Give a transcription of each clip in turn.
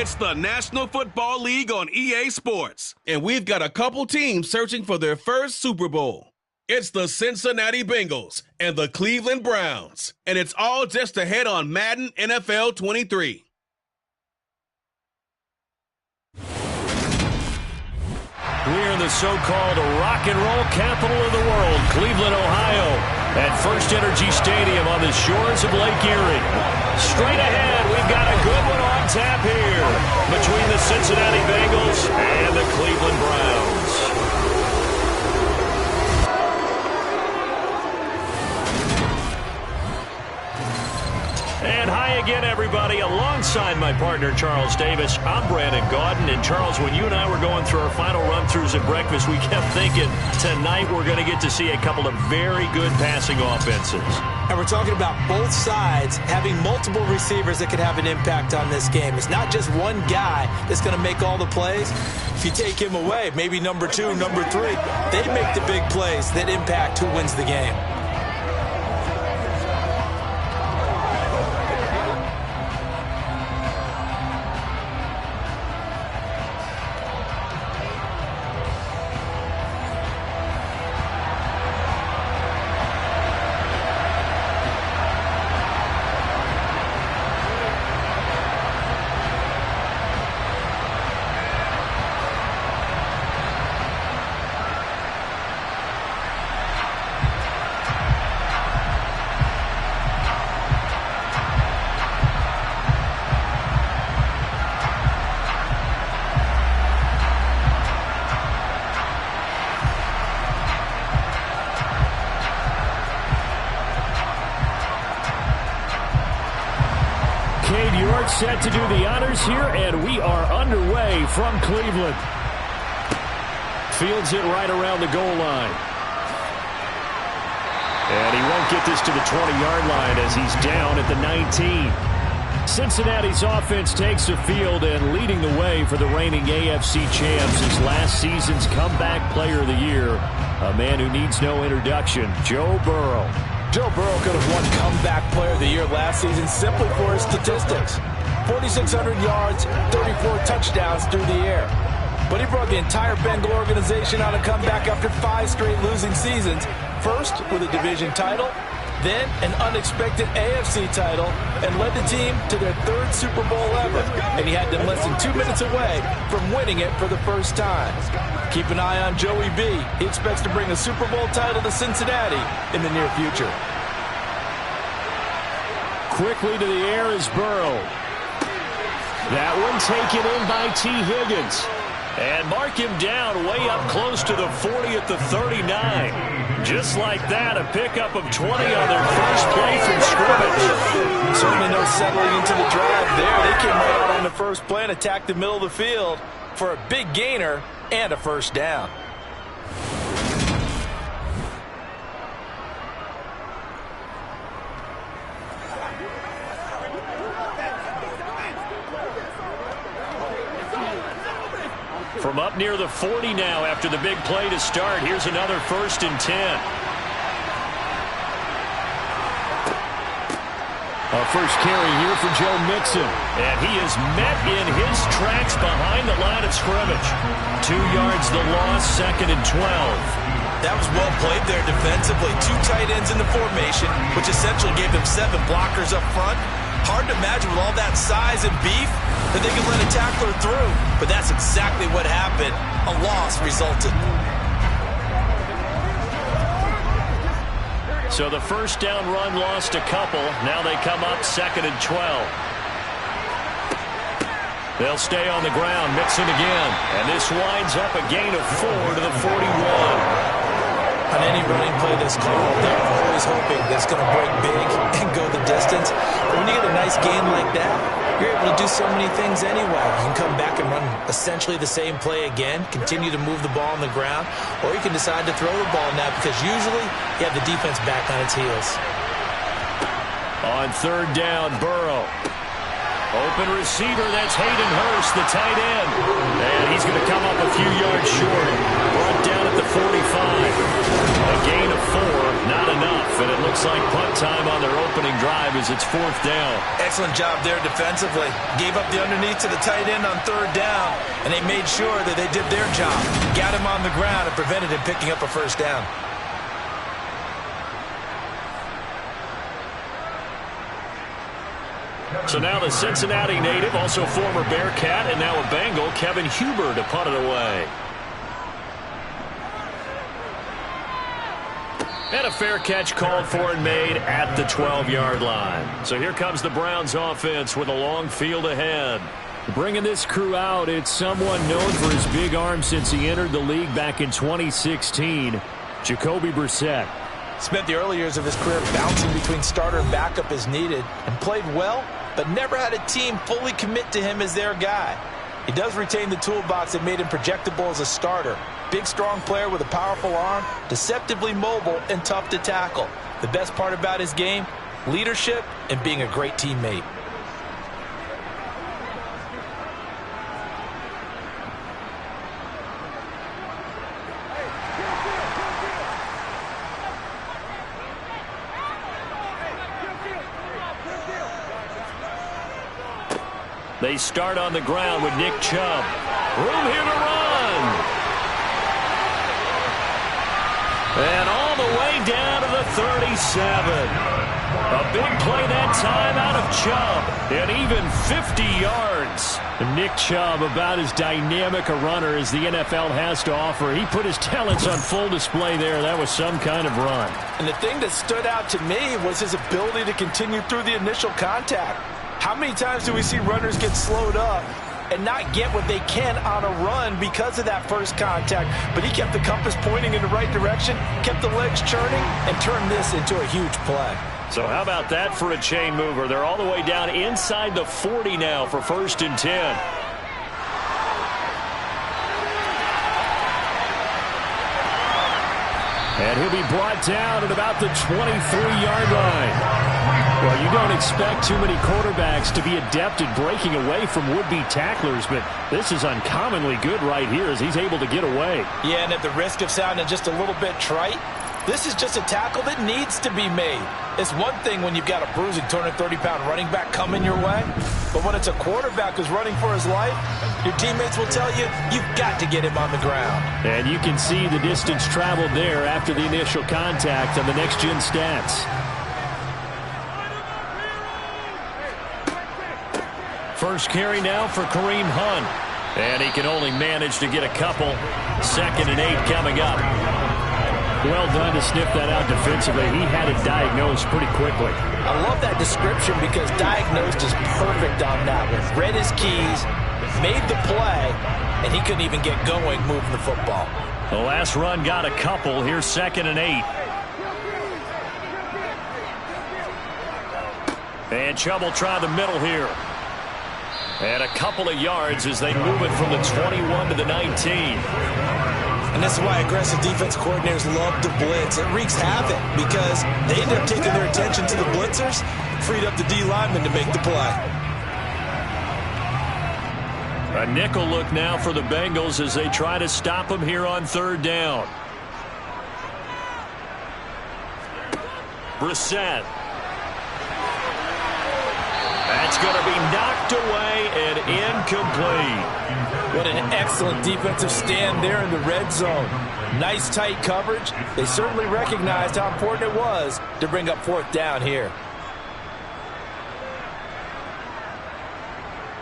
It's the National Football League on EA Sports, and we've got a couple teams searching for their first Super Bowl. It's the Cincinnati Bengals and the Cleveland Browns, and it's all just ahead on Madden NFL 23. We're in the so-called rock and roll capital of the world, Cleveland, Ohio, at First Energy Stadium on the shores of Lake Erie. Straight ahead, we've got a good one on tap here between the Cincinnati Bengals and the Cleveland Browns. And hi again, everybody. Alongside my partner, Charles Davis, I'm Brandon Gaudin. And Charles, when you and I were going through our final run-throughs at breakfast, we kept thinking tonight we're going to get to see a couple of very good passing offenses. And we're talking about both sides having multiple receivers that could have an impact on this game. It's not just one guy that's going to make all the plays. If you take him away, maybe number 2, number 3, they make the big plays that impact who wins the game. Set to do the honors here, and we are underway from Cleveland. Fields it right around the goal line. And he won't get this to the 20-yard line as he's down at the 19. Cincinnati's offense takes the field and leading the way for the reigning AFC champs is last season's comeback player of the year, a man who needs no introduction, Joe Burrow. Joe Burrow could have won Comeback Player of the Year last season simply for his statistics. 4,600 yards, 34 touchdowns through the air. But he brought the entire Bengal organization on a comeback after 5 straight losing seasons. First with a division title, then an unexpected AFC title, and led the team to their 3rd Super Bowl ever. And he had them less than 2 minutes away from winning it for the first time. Keep an eye on Joey B. He expects to bring a Super Bowl title to Cincinnati in the near future. Quickly to the air is Burrow. That one taken in by T. Higgins. And mark him down way up close to the 40 at the 39. Just like that, a pickup of 20 on their first play from scrimmage. Certainly no settling into the drive there. They came right out on the first play and attacked the middle of the field for a big gainer and a first down. From up near the 40 now after the big play to start. Here's another 1st and 10. A first carry here for Joe Mixon. And he is met in his tracks behind the line of scrimmage. 2 yards the loss, 2nd and 12. That was well played there defensively. 2 tight ends in the formation, which essentially gave them 7 blockers up front. Hard to imagine with all that size and beef that they could let a tackler through. But that's exactly what happened. A loss resulted. So the first down run lost a couple. Now they come up 2nd and 12. They'll stay on the ground. Mixon again. And this winds up a gain of 4 to the 41. On any running play that's called, they're always hoping that it's going to break big and go the distance. But when you get a nice gain like that, you're able to do so many things anyway. You can come back and run essentially the same play again, continue to move the ball on the ground, or you can decide to throw the ball now because usually you have the defense back on its heels. On 3rd down, Burrow. Open receiver, that's Hayden Hurst, the tight end. And he's going to come up a few yards short. Brought down at the 45. A gain of 4, not enough. And it looks looks like punt time on their opening drive as it's 4th down. Excellent job there defensively. Gave up the underneath to the tight end on 3rd down, and they made sure that they did their job. Got him on the ground and prevented him picking up a 1st down. So now the Cincinnati native, also former Bearcat, and now a Bengal, Kevin Huber, to punt it away. And a fair catch called for and made at the 12-yard line. So here comes the Browns offense with a long field ahead. Bringing this crew out, it's someone known for his big arm since he entered the league back in 2016, Jacoby Brissett. Spent the early years of his career bouncing between starter and backup as needed, and played well, but never had a team fully commit to him as their guy. He does retain the toolbox that made him projectable as a starter. Big, strong player with a powerful arm, deceptively mobile, and tough to tackle. The best part about his game, leadership and being a great teammate. They start on the ground with Nick Chubb. Room here to run. And all the way down to the 37. A big play that time out of Chubb. And even 50 yards. Nick Chubb, about as dynamic a runner as the NFL has to offer. He put his talents on full display there. That was some kind of run. And the thing that stood out to me was his ability to continue through the initial contact. How many times do we see runners get slowed up and not get what they can on a run because of that first contact? But he kept the compass pointing in the right direction, kept the legs churning, and turned this into a huge play. So how about that for a chain mover? They're all the way down inside the 40 now for 1st and 10. And he'll be brought down at about the 23-yard line. Well, you don't expect too many quarterbacks to be adept at breaking away from would-be tacklers, but this is uncommonly good right here as he's able to get away. Yeah, and at the risk of sounding just a little bit trite, this is just a tackle that needs to be made. It's one thing when you've got a bruising 230-pound running back coming your way, but when it's a quarterback who's running for his life, your teammates will tell you, you've got to get him on the ground. And you can see the distance traveled there after the initial contact on the next-gen stats. First carry now for Kareem Hunt. And he can only manage to get a couple. 2nd and 8 coming up. Well done to sniff that out defensively. He had it diagnosed pretty quickly. I love that description because diagnosed is perfect on that one. Read his keys, made the play, and he couldn't even get going moving the football. The last run got a couple. Here's 2nd and 8. And Chubb will try the middle here. And a couple of yards as they move it from the 21 to the 19. And this is why aggressive defense coordinators love to blitz. It wreaks havoc because they end up taking their attention to the blitzers, freed up the D lineman to make the play. A nickel look now for the Bengals as they try to stop him here on 3rd down. Brissett. That's going to be knocked away and incomplete. What an excellent defensive stand there in the red zone. Nice tight coverage. They certainly recognized how important it was to bring up 4th down here.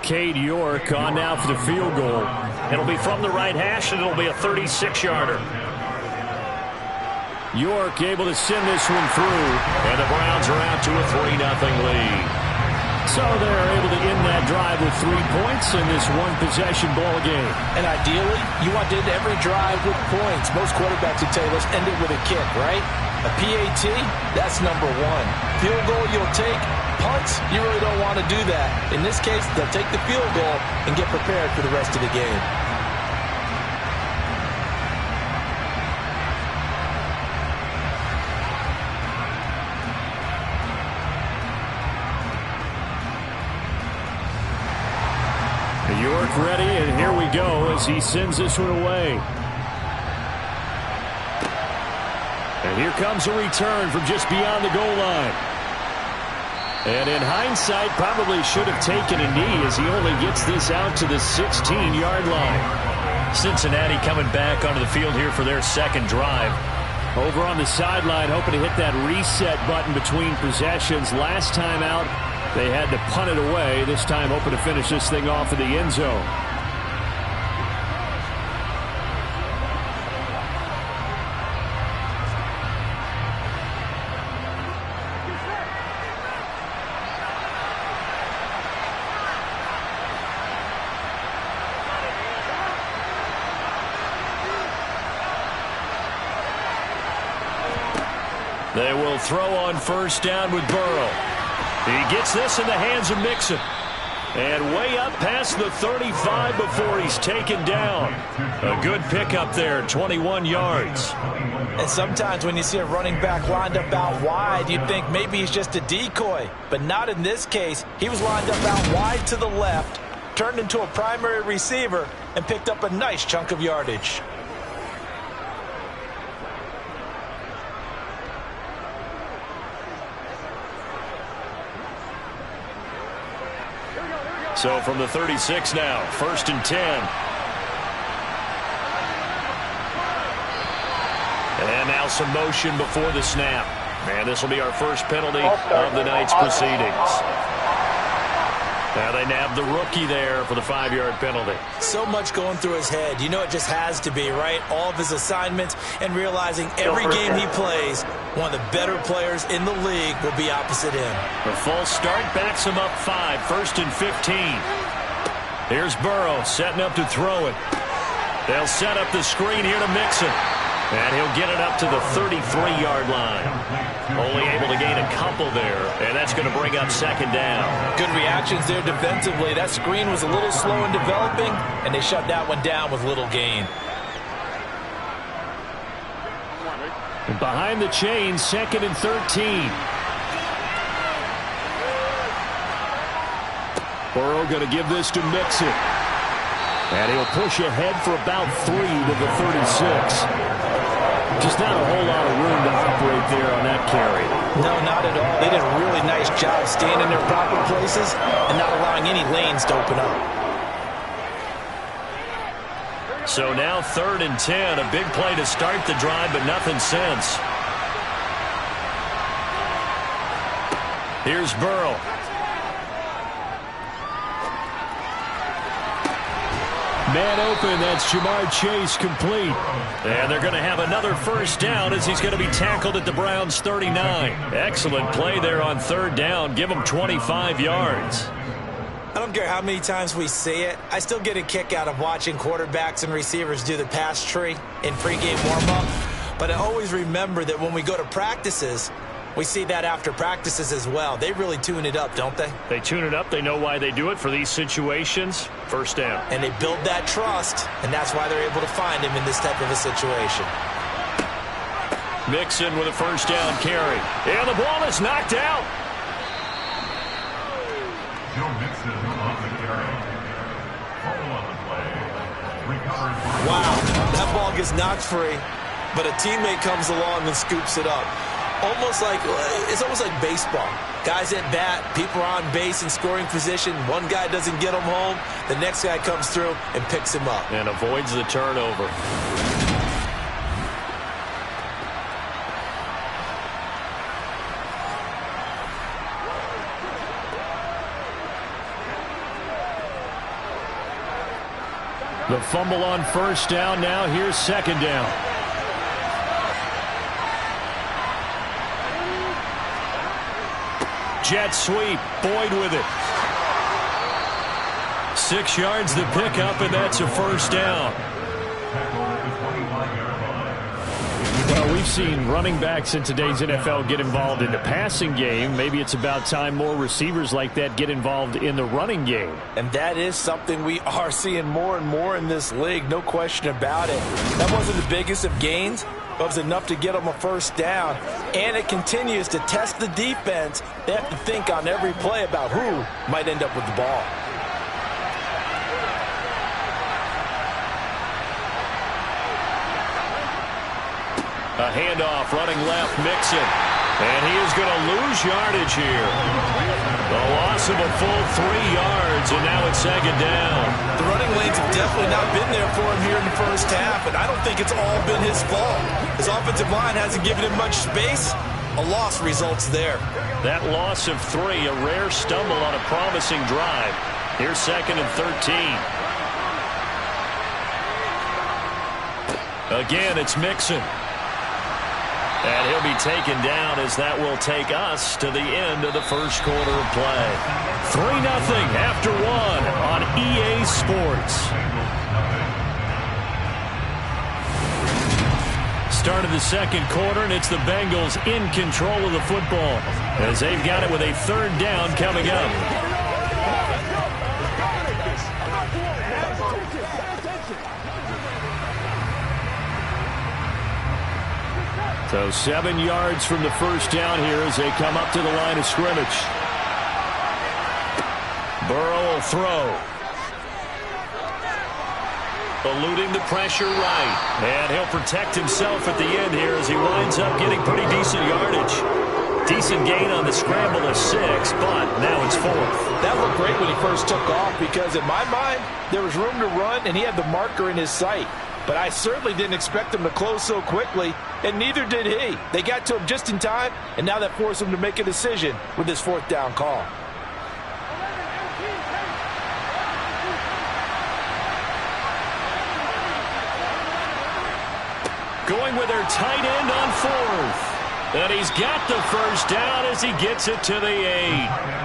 Cade York on now for the field goal. It'll be from the right hash, and it'll be a 36-yarder. York able to send this one through, and the Browns are out to a 3-0 lead. So they're able to end that drive with 3 points in this one-possession ball game. And ideally, you want to end every drive with points. Most quarterbacks would tell you, let's end it with a kick, right? A PAT, that's number 1. Field goal you'll take. Punts, you really don't want to do that. In this case, they'll take the field goal and get prepared for the rest of the game. York ready, and here we go as he sends this one away. And here comes a return from just beyond the goal line. And in hindsight, probably should have taken a knee as he only gets this out to the 16-yard line. Cincinnati coming back onto the field here for their second drive. Over on the sideline, hoping to hit that reset button between possessions. Last time out, they had to punt it away. This time, hoping to finish this thing off in the end zone. They will throw on first down with Burrow. He gets this in the hands of Mixon. And way up past the 35 before he's taken down. A good pickup there, 21 yards. And sometimes when you see a running back lined up out wide, you think maybe he's just a decoy. But not in this case. He was lined up out wide to the left, turned into a primary receiver, and picked up a nice chunk of yardage. So from the 36 now, 1st and 10. And now some motion before the snap. And this will be our first penalty of the night's proceedings. Now they nab the rookie there for the 5-yard penalty. So much going through his head. You know it just has to be, right? All of his assignments and realizing every game he plays, one of the better players in the league will be opposite him. The false start backs him up 5, 1st and 15. Here's Burrow setting up to throw it. They'll set up the screen here to Mixon. And he'll get it up to the 33-yard line. Only able to gain a couple there, and that's going to bring up 2nd down. Good reactions there defensively. That screen was a little slow in developing, and they shut that one down with little gain. And behind the chains, 2nd and 13. Burrow going to give this to Mixon. And he'll push ahead for about 3 to the 36. Just not a whole lot of room to operate there on that carry. No, not at all. They did a really nice job staying in their proper places and not allowing any lanes to open up. So now 3rd and 10. A big play to start the drive, but nothing since. Here's Burrow. Man open, that's Jamar Chase complete. And they're going to have another first down as he's going to be tackled at the Browns' 39. Excellent play there on 3rd down. Give him 25 yards. I don't care how many times we see it. I still get a kick out of watching quarterbacks and receivers do the pass tree in pregame warm-up. But I always remember that when we go to practices, we see that after practices as well. They really tune it up, don't they? They tune it up. They know why they do it for these situations. First down. And they build that trust, and that's why they're able to find him in this type of a situation. Mixon with a first down carry. And the ball is knocked out. Wow, that ball gets knocked free, but a teammate comes along and scoops it up. It's almost like baseball. Guys at bat, people are on base in scoring position. One guy doesn't get him home. The next guy comes through and picks him up. And avoids the turnover. The fumble on first down. Now here's 2nd down. Jet sweep. Boyd with it. 6 yards the pickup, and that's a first down. Well, we've seen running backs in today's NFL get involved in the passing game. Maybe it's about time more receivers like that get involved in the running game. And that is something we are seeing more and more in this league, no question about it. That wasn't the biggest of gains, but it was enough to get them a first down. And it continues to test the defense. They have to think on every play about who might end up with the ball. A handoff running left, Mixon. And he is going to lose yardage here. The loss of a full 3 yards, and now it's second down. The running lanes have definitely not been there for him here in the first half, and I don't think it's all been his fault. His offensive line hasn't given him much space. A loss results there. That loss of 3, a rare stumble on a promising drive. Here's second and 13. Again, it's Mixon. And he'll be taken down as that will take us to the end of the first quarter of play. 3-0 after 1 on EA Sports. Start of the second quarter, and it's the Bengals in control of the football as they've got it with a third down coming up. So 7 yards from the first down here as they come up to the line of scrimmage. Burrow will throw. Eluding the pressure right. And he'll protect himself at the end here as he winds up getting pretty decent yardage. Decent gain on the scramble of 6, but now it's 4th. That looked great when he first took off because in my mind, there was room to run and he had the marker in his sight. But I certainly didn't expect him to close so quickly, and neither did he. They got to him just in time, and now that forced him to make a decision with his 4th down call. Going with their tight end on 4th. And he's got the first down as he gets it to the 8.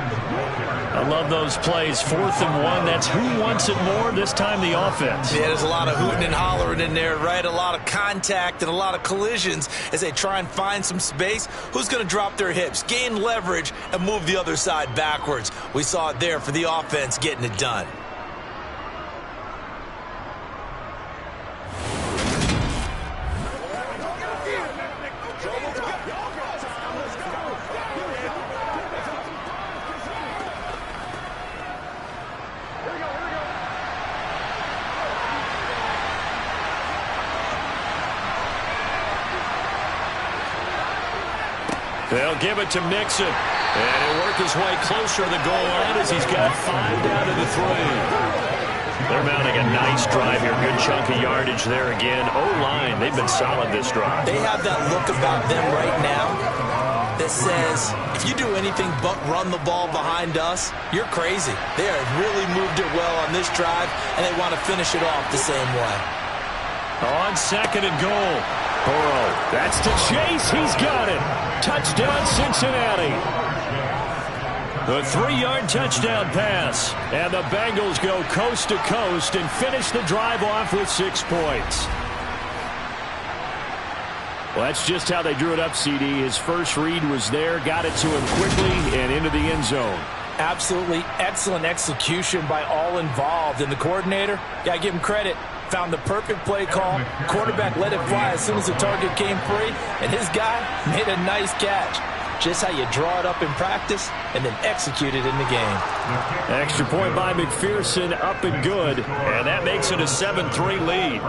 I love those plays. 4th and 1. That's who wants it more, this time the offense. Yeah, there's a lot of hooting and hollering in there, right? A lot of contact and a lot of collisions as they try and find some space. Who's going to drop their hips, gain leverage, and move the other side backwards? We saw it there for the offense getting it done. They'll give it to Mixon. And he'll work his way closer to the goal line as he's got 5 down to the 3. They're mounting a nice drive here. Good chunk of yardage there again. O-line, they've been solid this drive. They have that look about them right now that says, if you do anything but run the ball behind us, you're crazy. They have really moved it well on this drive, and they want to finish it off the same way. On second and goal. Burrow, that's to Chase. He's got it. Touchdown, Cincinnati. The 3-yard touchdown pass. And the Bengals go coast to coast and finish the drive off with 6 points. Well, that's just how they drew it up, CD. His first read was there, got it to him quickly and into the end zone. Absolutely excellent execution by all involved. And the coordinator, got to give him credit, found the perfect play call. Quarterback let it fly as soon as the target came free, and his guy made a nice catch. Just how you draw it up in practice and then execute it in the game. Extra point by McPherson, up and good. And that makes it a 7-3 lead.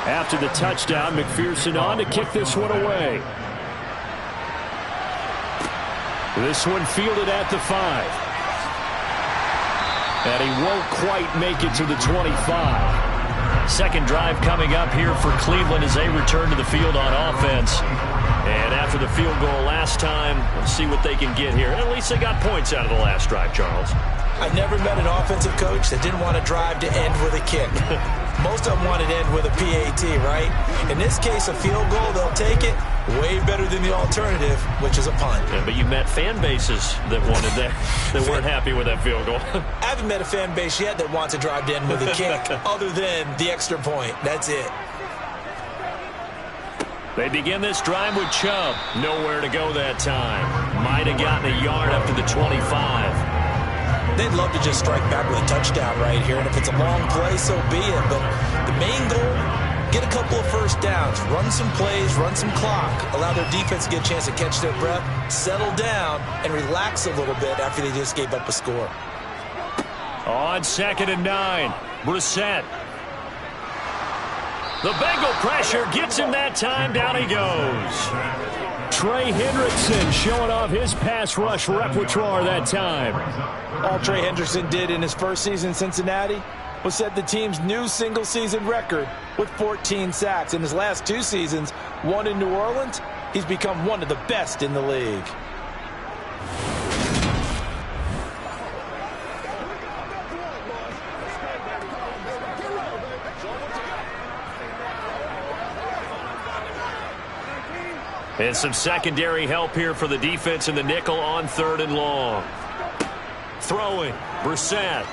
After the touchdown, McPherson on to kick this one away. This one fielded at the 5. And he won't quite make it to the 25. Second drive coming up here for Cleveland as they return to the field on offense. And after the field goal last time, let's see what they can get here. At least they got points out of the last drive, Charles. I've never met an offensive coach that didn't want a drive to end with a kick. Most of them want it in with a PAT, right? In this case, a field goal, they'll take it. Way better than the alternative, which is a punt. Yeah, but you met fan bases that wanted that, that weren't happy with that field goal. I haven't met a fan base yet that wants to drive in with a kick other than the extra point. That's it. They begin this drive with Chubb. Nowhere to go that time. Might have gotten a yard up to the 25. They'd love to just strike back with a touchdown right here, and if it's a long play, so be it. But the main goal, get a couple of first downs, run some plays, run some clock, allow their defense to get a chance to catch their breath, settle down, and relax a little bit after they just gave up a score. On 2nd and 9, Brissett. The Bengal pressure gets him that time. Down he goes. Trey Hendrickson showing off his pass rush repertoire that time. All Trey Hendrickson did in his first season in Cincinnati was set the team's new single-season record with 14 sacks. In his last 2 seasons, one in New Orleans, he's become one of the best in the league. And some secondary help here for the defense in the nickel on 3rd and long. Throwing, Brissett.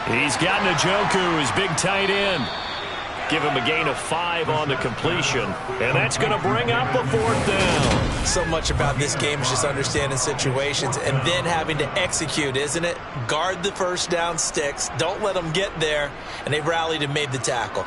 He's got Njoku, his big tight end. Give him a gain of 5 on the completion. And that's going to bring up a 4th down. So much about this game is just understanding situations and then having to execute, isn't it? Guard the first down sticks. Don't let them get there. And they rallied and made the tackle.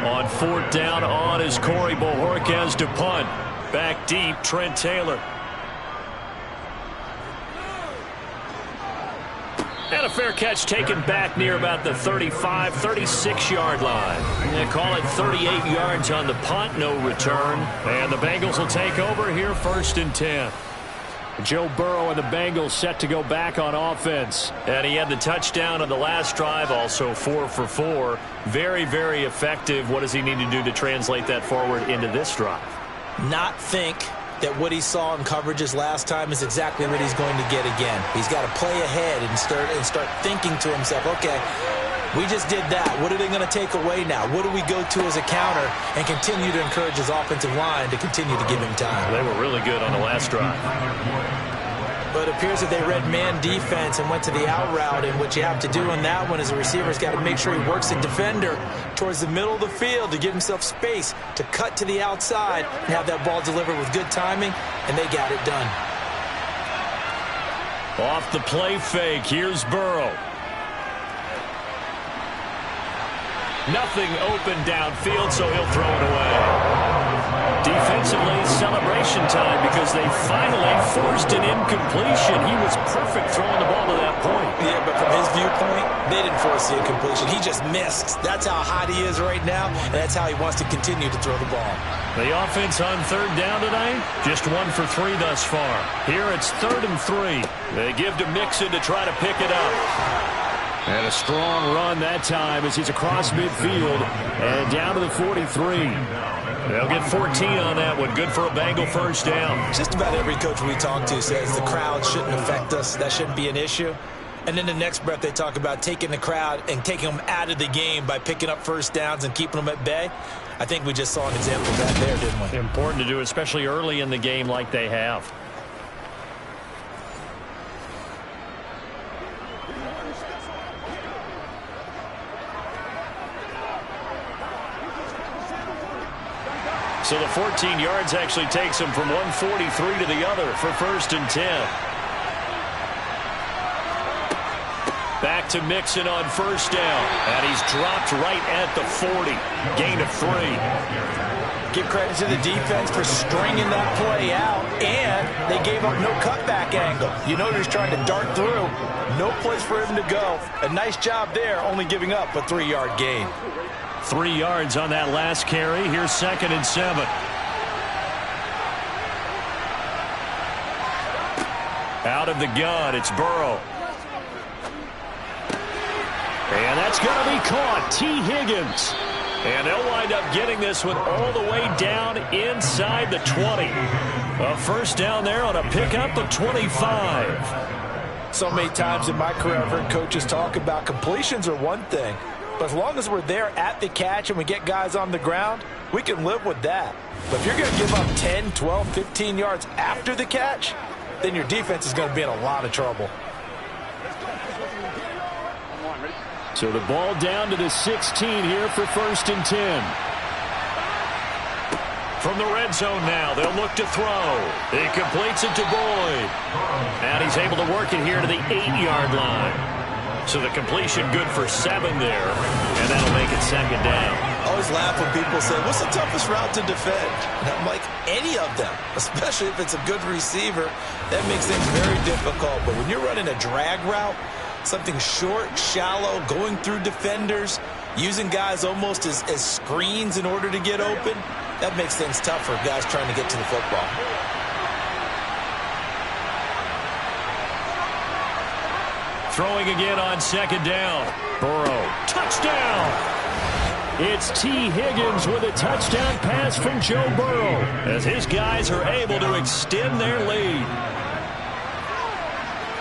On 4th down on is Corey Bojorquez to punt. Back deep, Trent Taylor. And a fair catch taken back near about the 35, 36-yard line. They call it 38 yards on the punt, no return. And the Bengals will take over here 1st and 10. Joe Burrow and the Bengals set to go back on offense. And he had the touchdown on the last drive, also 4 for 4. Very, very effective. What does he need to do to translate that forward into this drive? Not think that what he saw in coverages last time is exactly what he's going to get again. He's got to play ahead and start thinking to himself, okay, we just did that. What are they going to take away now? What do we go to as a counter? And continue to encourage his offensive line to continue to give him time. They were really good on the last drive. But it appears that they read man defense and went to the out route, and what you have to do in that one is a receiver's got to make sure he works the defender towards the middle of the field to give himself space to cut to the outside and have that ball delivered with good timing, and they got it done. Off the play fake, here's Burrow. Nothing open downfield, so he'll throw it away. Defensively, celebration time because they finally forced an incompletion. He was perfect throwing the ball to that point. Yeah, but from his viewpoint, they didn't force the incompletion. He just missed. That's how hot he is right now, and that's how he wants to continue to throw the ball. The offense on 3rd down tonight, just 1 for 3 thus far. Here it's 3rd and 3. They give to Mixon to try to pick it up. And a strong run that time as he's across midfield and down to the 43. They'll get 14 on that one. Good for a Bengal first down. Just about every coach we talk to says the crowd shouldn't affect us. That shouldn't be an issue. And then the next breath they talk about taking the crowd and taking them out of the game by picking up first downs and keeping them at bay. I think we just saw an example of that there, didn't we? Important to do, especially early in the game like they have. So the 14 yards actually takes him from 143 to the other for 1st and 10. Back to Mixon on 1st down. And he's dropped right at the 40. Gain of 3. Give credit to the defense for stringing that play out. And they gave up no cutback angle. You know he's trying to dart through. No place for him to go. A nice job there, only giving up a 3-yard gain. 3 yards on that last carry. Here's 2nd and 7. Out of the gun, it's Burrow. And that's going to be caught. T. Higgins. And they'll wind up getting this one all the way down inside the 20. A first down there on a pickup of 25. So many times in my career, I've heard coaches talk about completions are one thing. But as long as we're there at the catch and we get guys on the ground, we can live with that. But if you're going to give up 10, 12, 15 yards after the catch, then your defense is going to be in a lot of trouble. So the ball down to the 16 here for 1st and 10. From the red zone now, they'll look to throw. He completes it to Boyd. And he's able to work it here to the 8-yard line. So the completion good for 7 there. And that'll make it 2nd down. I always laugh when people say, what's the toughest route to defend? And I'm like, any of them, especially if it's a good receiver. That makes things very difficult. But when you're running a drag route, something short, shallow, going through defenders, using guys almost as screens in order to get open, that makes things tough for guys trying to get to the football. Throwing again on 2nd down. Burrow, touchdown! It's T. Higgins with a touchdown pass from Joe Burrow as his guys are able to extend their lead.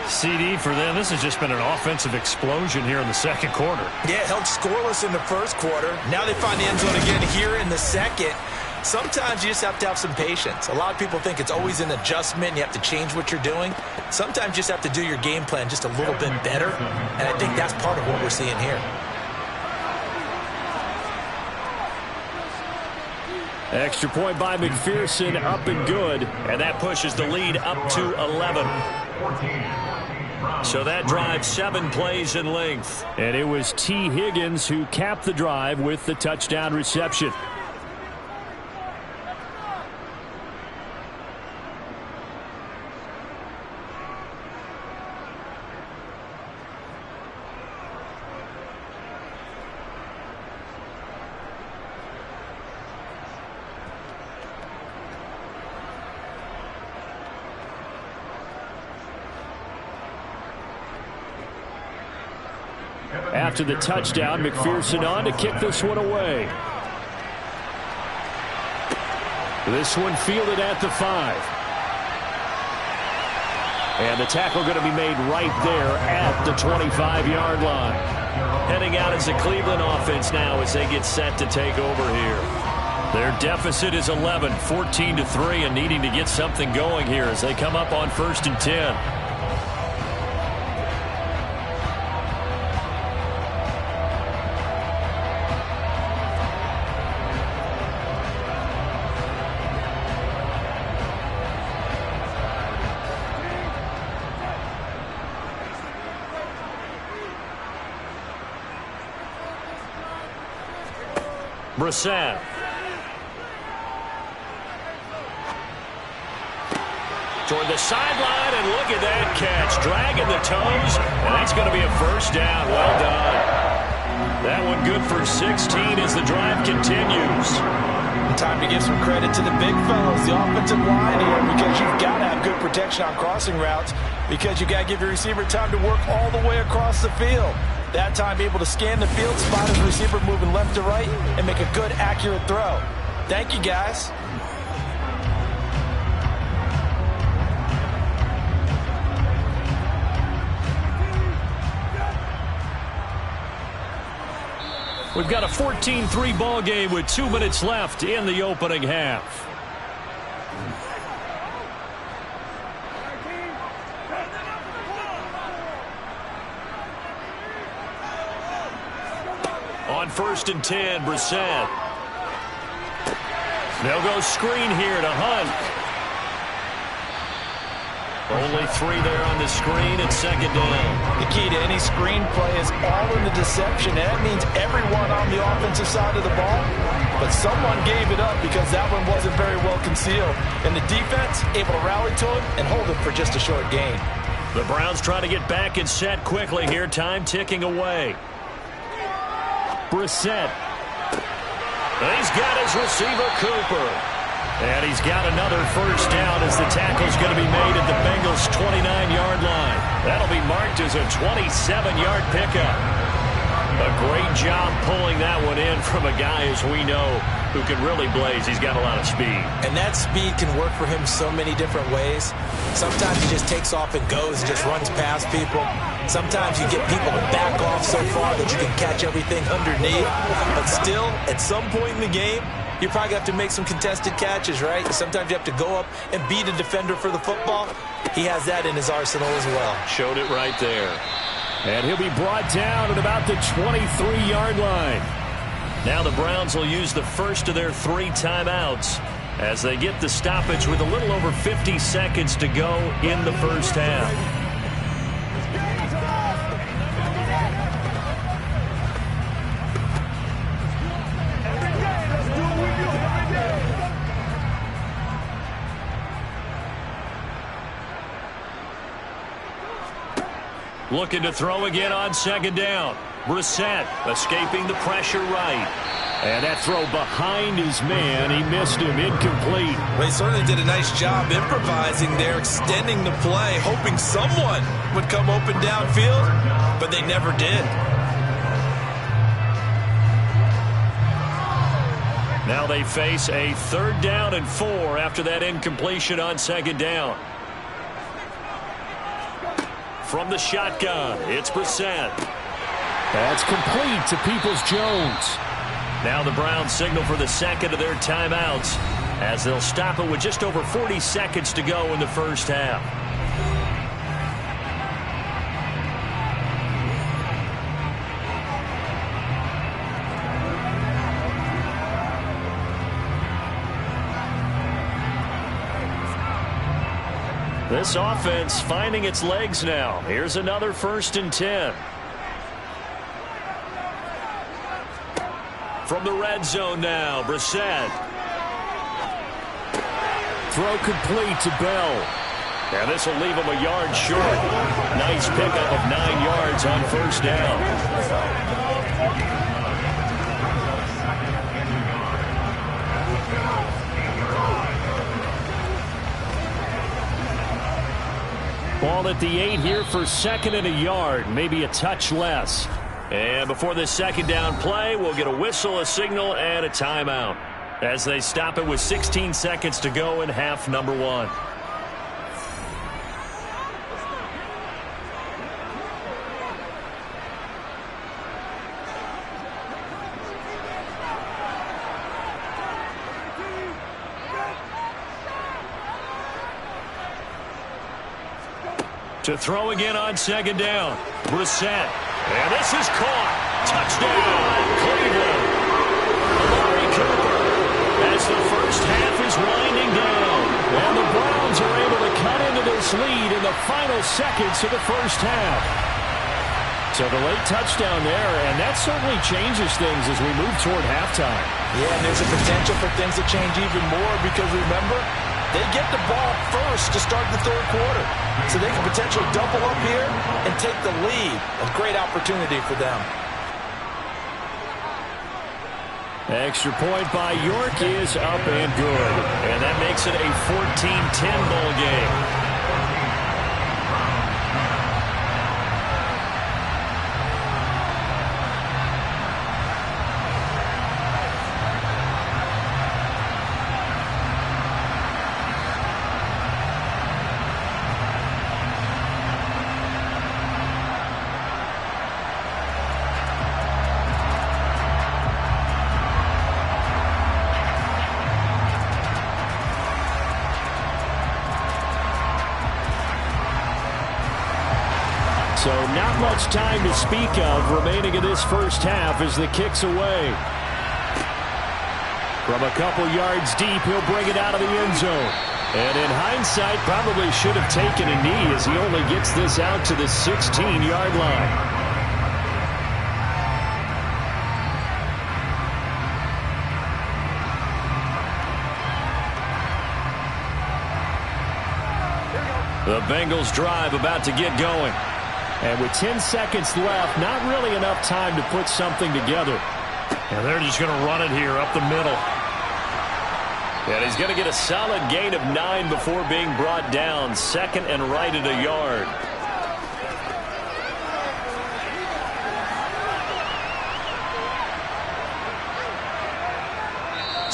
CD for them, this has just been an offensive explosion here in the 2nd quarter. Yeah, held scoreless in the 1st quarter. Now they find the end zone again here in the 2nd. Sometimes you just have to have some patience. A lot of people think it's always an adjustment. You have to change what you're doing. Sometimes you just have to do your game plan just a little bit better. And I think that's part of what we're seeing here. Extra point by McPherson, up and good. And that pushes the lead up to 11. So that drive 7 plays in length. And it was T. Higgins who capped the drive with the touchdown reception. After the touchdown, McPherson on to kick this one away. This one fielded at the 5. And the tackle going to be made right there at the 25-yard line. Heading out as a Cleveland offense now as they get set to take over here. Their deficit is 11, 14-3, and needing to get something going here as they come up on 1st and 10. Brissett. Toward the sideline, and look at that catch. Dragging the toes, and that's going to be a first down. Well done. That one good for 16 as the drive continues. Time to give some credit to the big fellows, the offensive line here, because you've got to have good protection on crossing routes, because you've got to give your receiver time to work all the way across the field. That time able to scan the field, spot his receiver moving left to right, and make a good, accurate throw. Thank you, guys. We've got a 14-3 ball game with 2 minutes left in the opening half. On 1st and 10, Brissett. They'll go screen here to Hunt. Only 3 there on the screen at 2nd down. The key to any screen play is all in the deception. And that means everyone on the offensive side of the ball. But someone gave it up because that one wasn't very well concealed. And the defense able to rally to it and hold it for just a short gain. The Browns trying to get back and set quickly here. Time ticking away. Brissett. He's got his receiver, Cooper. And he's got another first down as the tackle's going to be made at the Bengals' 29-yard line. That'll be marked as a 27-yard pickup. A great job pulling that one in from a guy, as we know, who can really blaze. He's got a lot of speed. And that speed can work for him so many different ways. Sometimes he just takes off and goes and just runs past people. Sometimes you get people to back off so far that you can catch everything underneath. But still, at some point in the game, you probably have to make some contested catches, right? Sometimes you have to go up and beat a defender for the football. He has that in his arsenal as well. Showed it right there. And he'll be brought down at about the 23-yard line. Now the Browns will use the first of their 3 timeouts as they get the stoppage with a little over 50 seconds to go in the first half. Looking to throw again on second down. Brissett escaping the pressure right. And that throw behind his man. He missed him. Incomplete. Well, he certainly did a nice job improvising there, extending the play, hoping someone would come open downfield, but they never did. Now they face a 3rd down and 4 after that incompletion on second down. From the shotgun, it's Brissett. That's complete to Peoples-Jones. Now the Browns signal for the second of their timeouts as they'll stop it with just over 40 seconds to go in the first half. This offense finding its legs now. Here's another 1st and 10. From the red zone now, Brissett. Throw complete to Bell. And this will leave him a yard short. Nice pickup of 9 yards on 1st down. Ball at the 8 here for 2nd and a yard, maybe a touch less. And before this 2nd down play, we'll get a whistle, a signal, and a timeout as they stop it with 16 seconds to go in half number 1. To throw again on 2nd down. Brissett. And this is caught. Touchdown, Cleveland. Amari Cooper as the first half is winding down. And the Browns are able to cut into this lead in the final seconds of the first half. So the late touchdown there, and that certainly changes things as we move toward halftime. Yeah, and there's a potential for things to change even more because, remember, they get the ball first to start the 3rd quarter. So they can potentially double up here and take the lead. A great opportunity for them. Extra point by York is up and good. And that makes it a 14-10 ball game. So not much time to speak of remaining in this first half as the kick's away. From a couple yards deep, he'll bring it out of the end zone. And in hindsight, probably should have taken a knee as he only gets this out to the 16-yard line. The Bengals drive about to get going. And with 10 seconds left, not really enough time to put something together. And they're just going to run it here up the middle. And he's going to get a solid gain of 9 before being brought down. 2nd and right at a yard.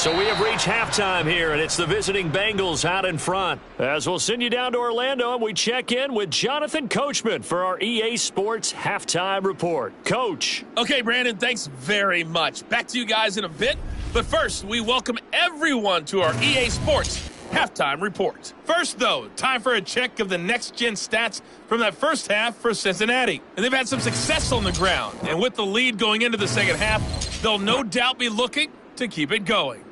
So we have reached halftime here, and it's the visiting Bengals out in front. As we'll send you down to Orlando, and we check in with Jonathan Coachman for our EA Sports Halftime Report. Coach. Okay, Brandon, thanks very much. Back to you guys in a bit. But first, we welcome everyone to our EA Sports Halftime Report. First, though, time for a check of the next-gen stats from that first half for Cincinnati. And they've had some success on the ground. And with the lead going into the second half, they'll no doubt be looking to keep it going.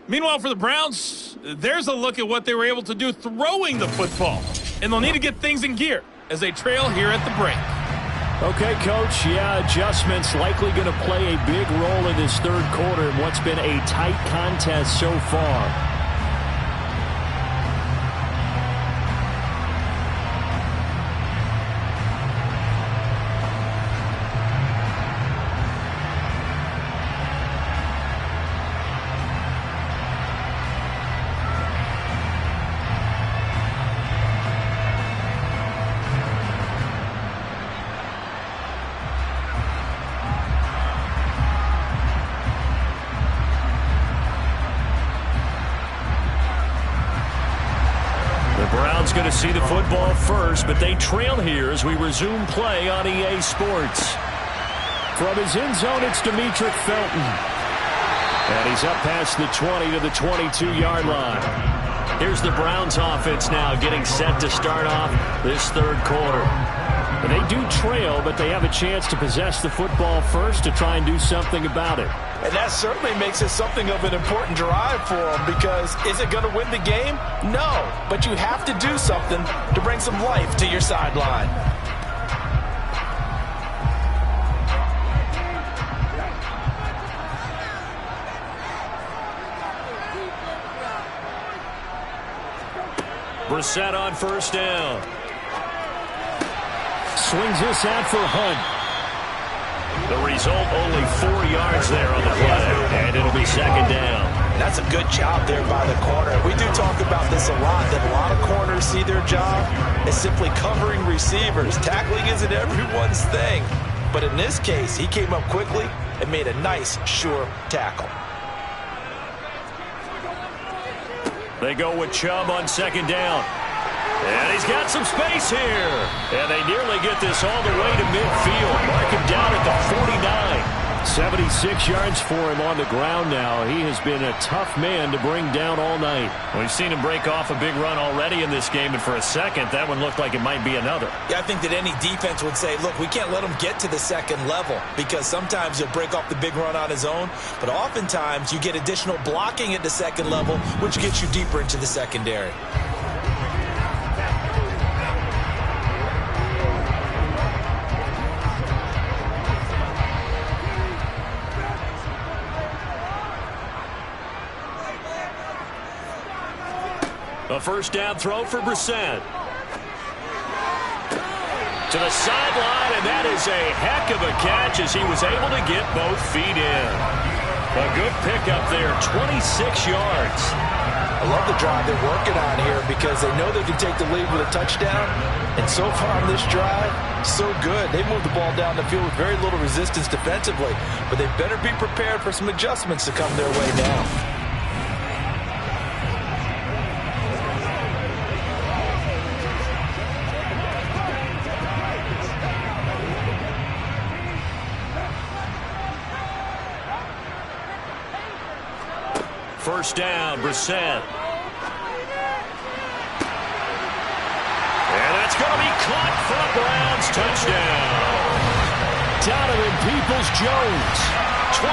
Meanwhile, for the Browns, there's a look at what they were able to do throwing the football. And they'll need to get things in gear as they trail here at the break. Okay, Coach, adjustments likely going to play a big role in this third quarter in what's been a tight contest so far. Going to see the football first, but they trail here as we resume play on EA Sports. From his end zone, it's Demetric Felton. And he's up past the 20 to the 22-yard line. Here's the Browns offense now getting set to start off this third quarter. And they do trail, but they have a chance to possess the football first to try and do something about it. And that certainly makes it something of an important drive for them, because is it going to win the game? No, but you have to do something to bring some life to your sideline. Brissett on first down. Swings this out for Hunt. The result, only 4 yards there on the play, and it'll be second down. That's a good job there by the corner. We do talk about this a lot, that a lot of corners see their job as simply covering receivers. Tackling isn't everyone's thing. But in this case, he came up quickly and made a nice, sure tackle. They go with Chubb on second down. And he's got some space here. And they nearly get this all the way to midfield. Mark him down at the 49. 76 yards for him on the ground now. He has been a tough man to bring down all night. We've seen him break off a big run already in this game, and for a second, that one looked like it might be another. Yeah, I think that any defense would say, look, we can't let him get to the second level, because sometimes he'll break off the big run on his own, but oftentimes you get additional blocking at the second level, which gets you deeper into the secondary. A first down throw for Brissett. To the sideline, and that is a heck of a catch as he was able to get both feet in. A good pickup there, 26 yards. I love the drive they're working on here, because they know they can take the lead with a touchdown. And so far on this drive, so good. They moved the ball down the field with very little resistance defensively, but they better be prepared for some adjustments to come their way now. First down, Brissett. And that's going to be caught for a Browns touchdown. Donovan Peoples-Jones. 25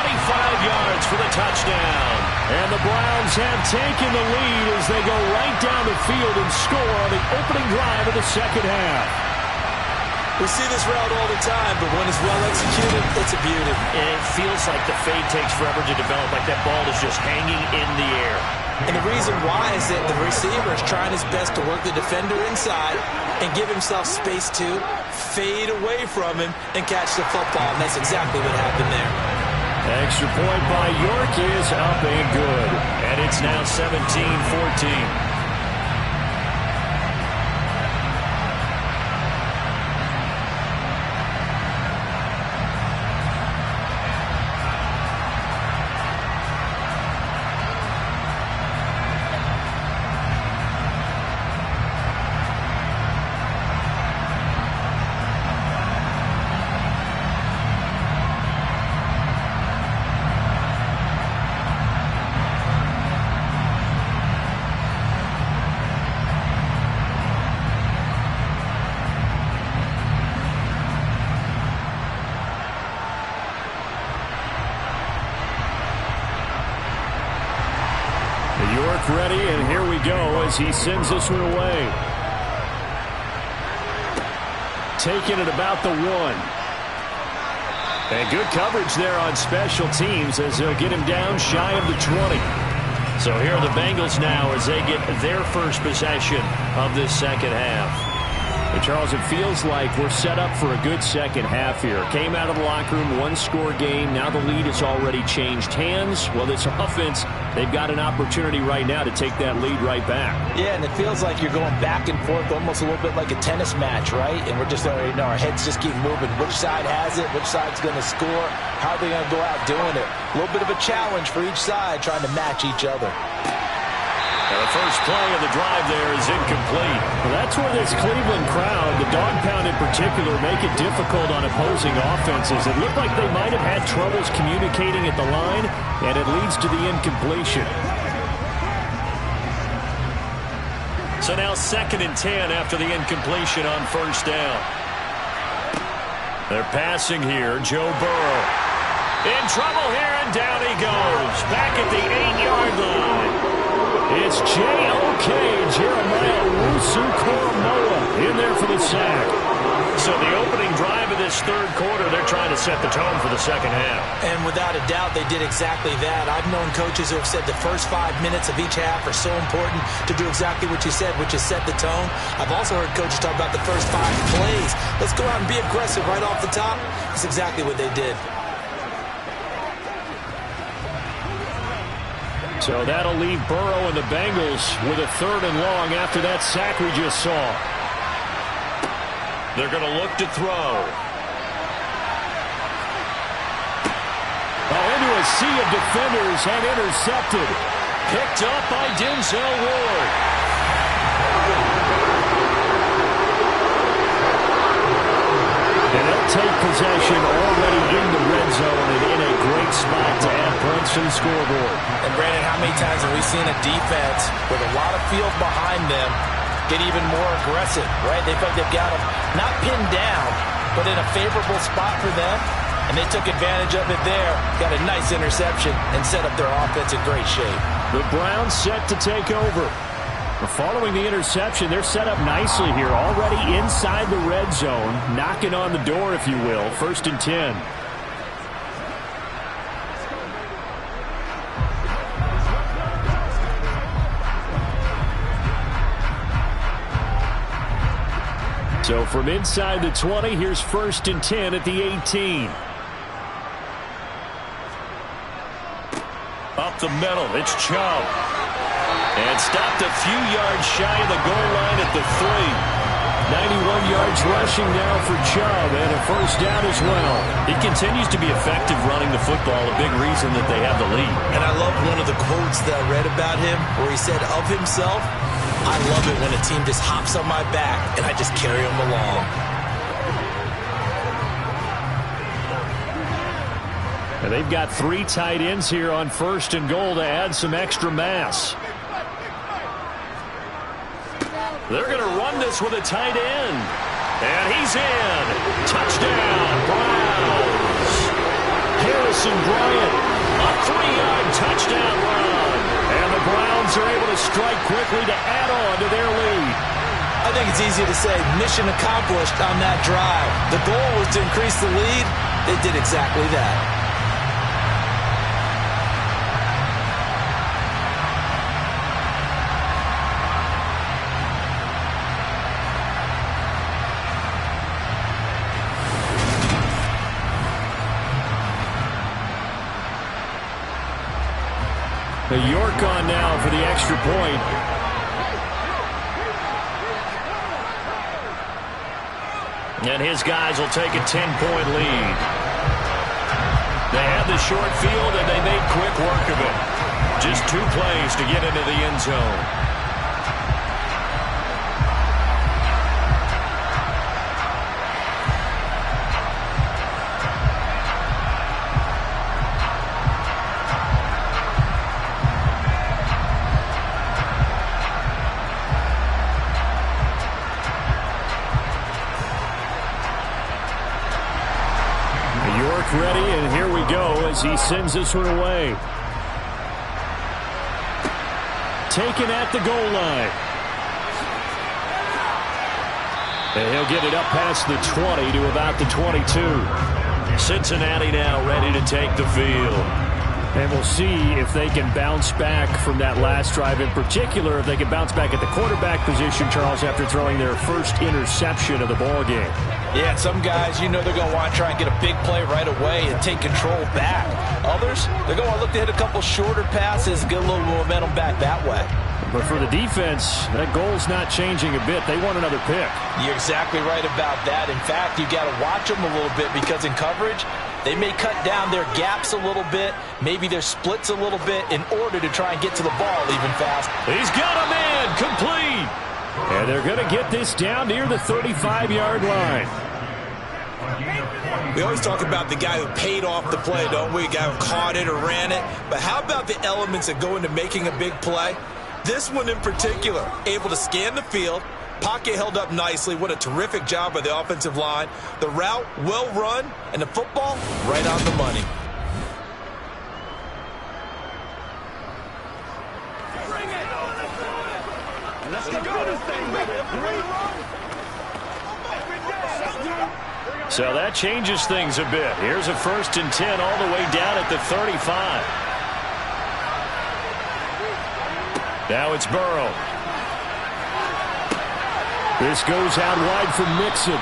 yards for the touchdown. And the Browns have taken the lead as they go right down the field and score on the opening drive of the second half. We see this route all the time, but when it's well executed, it's a beauty. And it feels like the fade takes forever to develop, like that ball is just hanging in the air. And the reason why is that the receiver is trying his best to work the defender inside and give himself space to fade away from him and catch the football, and that's exactly what happened there. Extra point by York is up and good. And it's now 17-14. ready, and here we go as he sends this one away. Taking it about the 1. And good coverage there on special teams as they'll get him down shy of the 20. So here are the Bengals now as they get their first possession of this second half. And Charles, it feels like we're set up for a good second half here. Came out of the locker room, one-score game. Now the lead has already changed hands. Well, this offense, they've got an opportunity right now to take that lead right back. Yeah, and it feels like you're going back and forth almost a little bit like a tennis match, right? And we're just already know our heads just keep moving. Which side has it? Which side's going to score? How are they going to go out doing it? A little bit of a challenge for each side trying to match each other. And the first play of the drive there is incomplete. Well, that's where this Cleveland crowd, the dog pound in particular, make it difficult on opposing offenses. It looked like they might have had troubles communicating at the line, and it leads to the incompletion. So now 2nd and 10 after the incompletion on first down. They're passing here. Joe Burrow in trouble here, and down he goes. Back at the 8-yard line. It's J.O.K. Jeremiah Owusu-Koramoah in there for the sack. So the opening drive of this third quarter, they're trying to set the tone for the second half. And without a doubt, they did exactly that. I've known coaches who have said the first 5 minutes of each half are so important to do exactly what you said, which is set the tone. I've also heard coaches talk about the first 5 plays. Let's go out and be aggressive right off the top. That's exactly what they did. So that'll leave Burrow and the Bengals with a 3rd and long after that sack we just saw. They're going to look to throw. Oh, into a sea of defenders and intercepted. Picked up by Denzel Ward. And they'll take possession already in the red zone and in a great spot to add points to the scoreboard. And Brandon, how many times have we seen a defense with a lot of field behind them get even more aggressive, right? They feel like they've got them not pinned down, but in a favorable spot for them, and they took advantage of it there, got a nice interception, and set up their offense in great shape. The Browns set to take over. Following the interception, they're set up nicely here, already inside the red zone, knocking on the door, if you will. 1st and 10. So from inside the 20, here's 1st and 10 at the 18. Up the middle, it's Chubb. And stopped a few yards shy of the goal line at the 3. 91 yards rushing now for Chubb, and a 1st down as well. He continues to be effective running the football, a big reason that they have the lead. And I love one of the quotes that I read about him where he said of himself, I love it when a team just hops on my back and I just carry them along. And they've got 3 tight ends here on 1st and goal to add some extra mass. They're going to run this with a tight end. And he's in. Touchdown, Browns. Harrison Bryant. A 3-yard touchdown run. And the Browns are able to strike quickly to add on to their lead. I think it's easy to say mission accomplished on that drive. The goal was to increase the lead. They did exactly that. York on now for the extra point. And his guys will take a 10-point lead. They had the short field, and they made quick work of it. Just 2 plays to get into the end zone. Ready, and here we go as he sends this one away. taken at the goal line. And he'll get it up past the 20 to about the 22. Cincinnati now ready to take the field. And we'll see if they can bounce back from that last drive. In particular, if they can bounce back at the quarterback position, Charles, after throwing their first interception of the ball game. Yeah, and some guys, you know they're going to want to try and get a big play right away and take control back. Others, they're going to look to hit a couple shorter passes and get a little momentum back that way. But for the defense, that goal's not changing a bit. They want another pick. You're exactly right about that. In fact, you got to watch them a little bit because in coverage, they may cut down their gaps a little bit, maybe their splits a little bit in order to try and get to the ball even fast. He's got a man complete. And they're going to get this down near the 35-yard line. We always talk about the guy who paid off the play, don't we? The guy who caught it or ran it. But how about the elements that go into making a big play? This one in particular, able to scan the field, pocket held up nicely. What a terrific job by the offensive line. The route, well run, and the football, right on the money. So that changes things a bit. Here's a 1st and 10 all the way down at the 35. Now it's Burrow. This goes out wide from Mixon.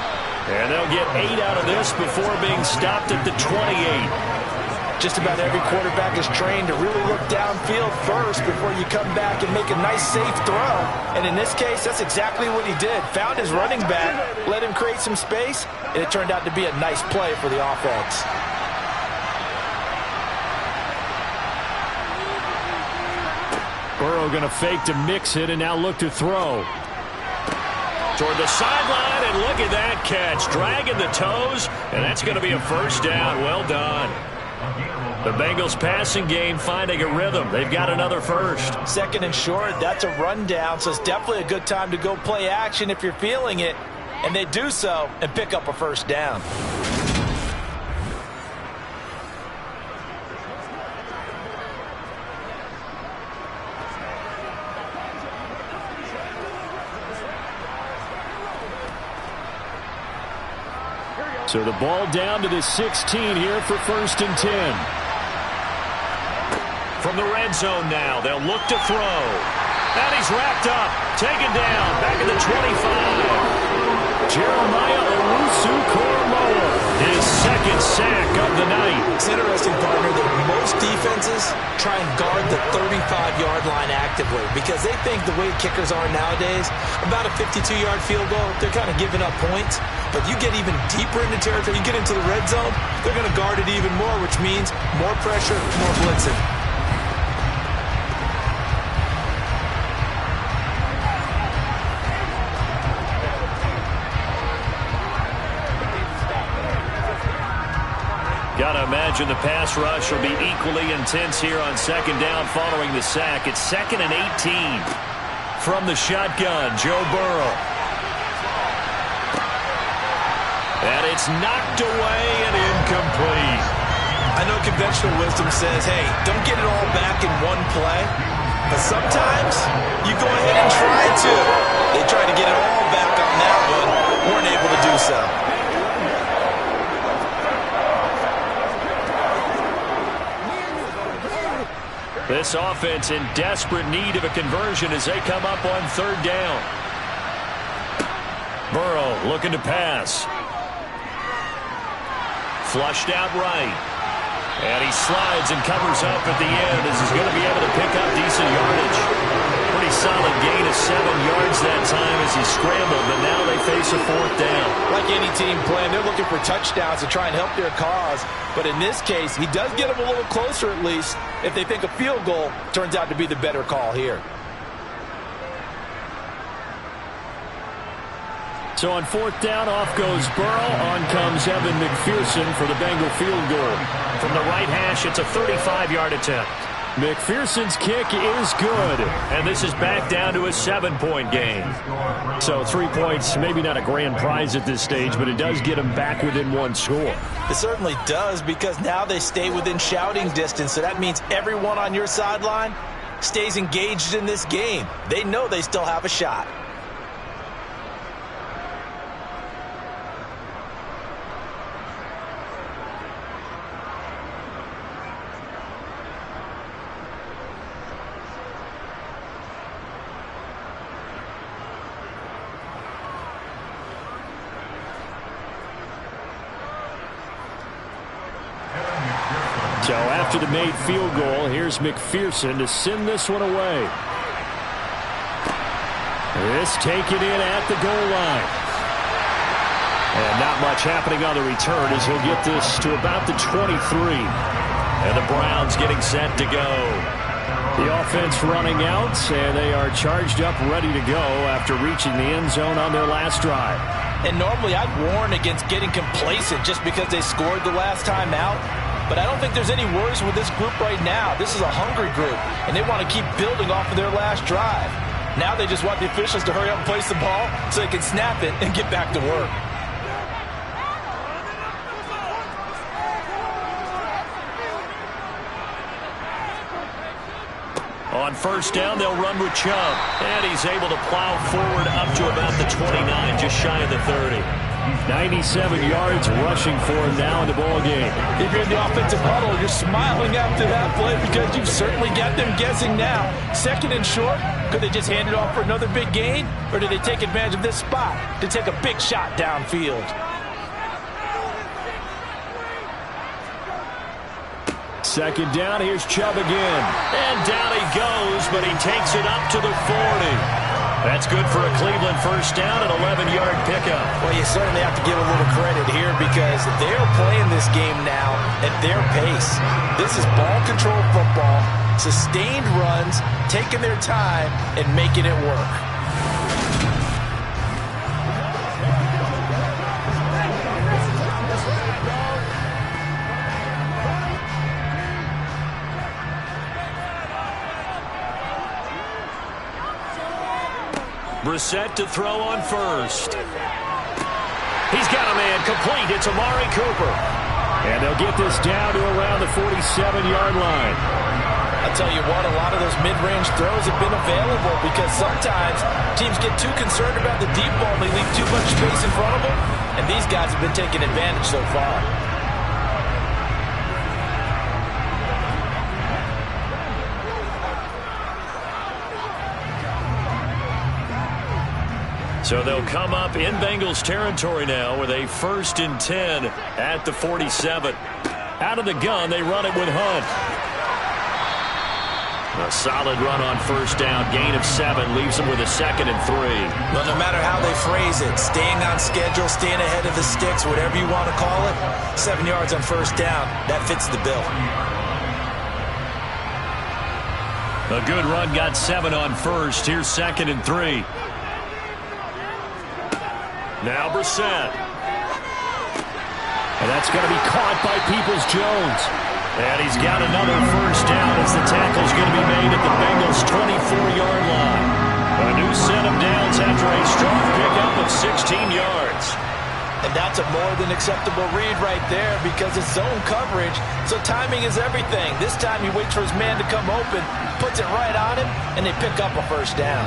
And they'll get 8 out of this before being stopped at the 28. Just about every quarterback is trained to really look downfield first before you come back and make a nice, safe throw. And in this case, that's exactly what he did. Found his running back, let him create some space, and it turned out to be a nice play for the offense. Burrow going to fake to mix it and now look to throw. Toward the sideline, and look at that catch. Dragging the toes, and that's going to be a 1st down. Well done. The Bengals passing game finding a rhythm. They've got another 1st. 2nd and short, that's a rundown, so it's definitely a good time to go play action if you're feeling it. And they do so and pick up a 1st down. So the ball down to the 16 here for 1st and 10. From the red zone now, they'll look to throw. And he's wrapped up, taken down, back at the 25. Jeremiah Owusu-Koramoah, his 2nd sack of the night. It's interesting, partner, that most defenses try and guard the 35-yard line actively because they think the way kickers are nowadays, about a 52-yard field goal, they're kind of giving up points. But you get even deeper into territory, you get into the red zone, they're going to guard it even more, which means more pressure, more blitzing. Got to imagine the pass rush will be equally intense here on 2nd down following the sack. It's 2nd and 18. From the shotgun, Joe Burrow. And it's knocked away and incomplete. I know conventional wisdom says, hey, don't get it all back in one play. But sometimes you go ahead and try to. They tried to get it all back on that one. Weren't able to do so. This offense in desperate need of a conversion as they come up on 3rd down. Burrow looking to pass. Flushed out right. And he slides and covers up at the end as he's going to be able to pick up decent yardage. Pretty solid gain of 7 yards that time as he scrambled, but now they face a 4th down. Like any team playing, they're looking for touchdowns to try and help their cause. But in this case, he does get them a little closer at least if they think a field goal turns out to be the better call here. So on 4th down, off goes Burrow. On comes Evan McPherson for the Bengal field goal. From the right hash, it's a 35-yard attempt. McPherson's kick is good, and this is back down to a 7-point game. So 3 points, maybe not a grand prize at this stage, but it does get them back within 1 score. It certainly does because now they stay within shouting distance, so that means everyone on your sideline stays engaged in this game. They know they still have a shot. So after the made field goal, here's McPherson to send this one away. This taken in at the goal line. And not much happening on the return as he'll get this to about the 23. And the Browns getting set to go. The offense running out, and they are charged up, ready to go after reaching the end zone on their last drive. And normally I'd warn against getting complacent just because they scored the last time out. But I don't think there's any worries with this group right now. This is a hungry group, and they want to keep building off of their last drive. Now they just want the officials to hurry up and place the ball so they can snap it and get back to work. On first down, they'll run with Chubb. And he's able to plow forward up to about the 29, just shy of the 30. 97 yards rushing for him now in the ball game. If you're in the offensive huddle, you're smiling after that play because you've certainly got them guessing now. Second and short, could they just hand it off for another big gain? Or do they take advantage of this spot to take a big shot downfield? Second down, here's Chubb again. And down he goes, but he takes it up to the 40. That's good for a Cleveland first down, an 11-yard pickup. Well, you certainly have to give a little credit here because they're playing this game now at their pace. This is ball control football, sustained runs, taking their time, and making it work. Brissett to throw on first. He's got a man complete. It's Amari Cooper. And they'll get this down to around the 47-yard line. I'll tell you what, a lot of those mid-range throws have been available because sometimes teams get too concerned about the deep ball and they leave too much space in front of them. And these guys have been taking advantage so far. So they'll come up in Bengals territory now with a 1st and 10 at the 47. Out of the gun, they run it with Hunt. A solid run on first down, gain of 7, leaves them with a 2nd and 3. Well, no matter how they phrase it, staying on schedule, staying ahead of the sticks, whatever you want to call it, 7 yards on first down, that fits the bill. A good run, got 7 on first. Here's 2nd and 3. Now Brissett. And that's going to be caught by Peoples-Jones. And he's got another first down as the tackle's going to be made at the Bengals' 24-yard line. A new set of downs after a strong pickup of 16 yards. And that's a more than acceptable read right there because it's zone coverage, so timing is everything. This time he waits for his man to come open, puts it right on him, and they pick up a first down.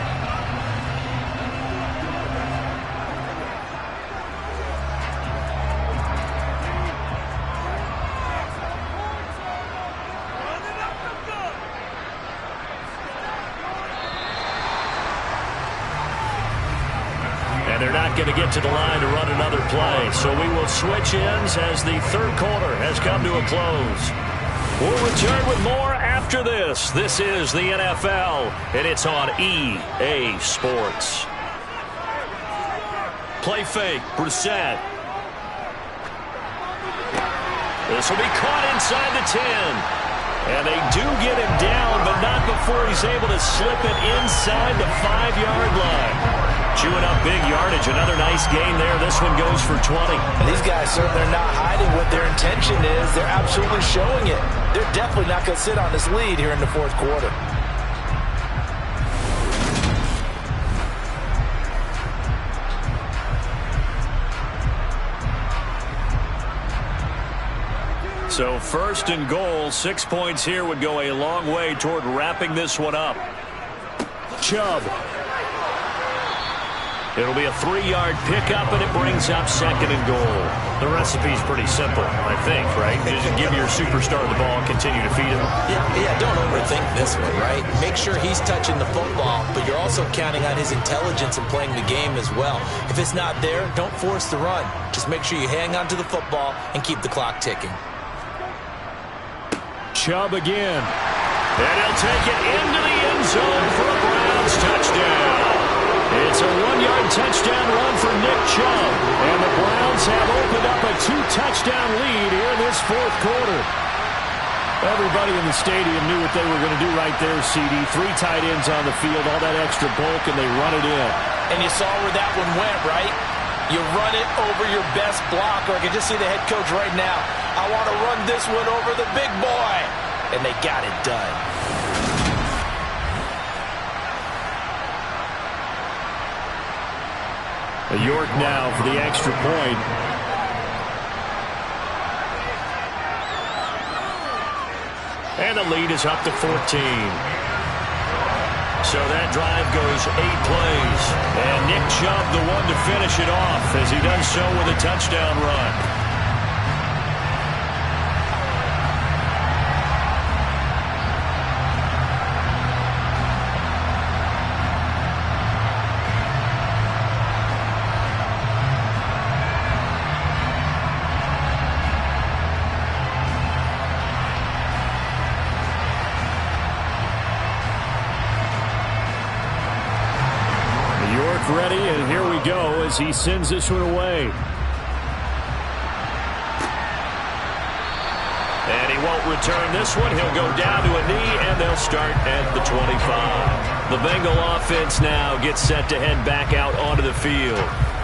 And they're not going to get to the line to run another play. So we will switch ends as the third quarter has come to a close. We'll return with more after this. This is the NFL, and it's on EA Sports. Play fake, Brissett. This will be caught inside the 10. And they do get him down, but not before he's able to slip it inside the 5-yard line. Chewing up big yardage. Another nice gain there. This one goes for 20. And these guys certainly are not hiding what their intention is. They're absolutely showing it. They're definitely not going to sit on this lead here in the fourth quarter. So first and goal, 6 points here would go a long way toward wrapping this one up. Chubb. It'll be a 3-yard pickup, and it brings up second and goal. The recipe's pretty simple, I think, right? Just give your superstar the ball and continue to feed him. Yeah, don't overthink this one, right? Make sure he's touching the football, but you're also counting on his intelligence in playing the game as well. If it's not there, don't force the run. Just make sure you hang on to the football and keep the clock ticking. Chubb again. And he'll take it into the end zone for a Browns touchdown. It's a 1-yard touchdown run for Nick Chubb. And the Browns have opened up a 2-touchdown lead here in this fourth quarter. Everybody in the stadium knew what they were going to do right there, CD. 3 tight ends on the field, all that extra bulk, and they run it in. And you saw where that one went, right? You run it over your best blocker. I can just see the head coach right now. I want to run this one over the big boy. And they got it done. York now for the extra point. And the lead is up to 14. So that drive goes 8 plays. And Nick Chubb the one to finish it off as he does so with a touchdown run. Ready, and here we go as he sends this one away. And he won't return this one. He'll go down to a knee, and they'll start at the 25. The Bengal offense now gets set to head back out onto the field.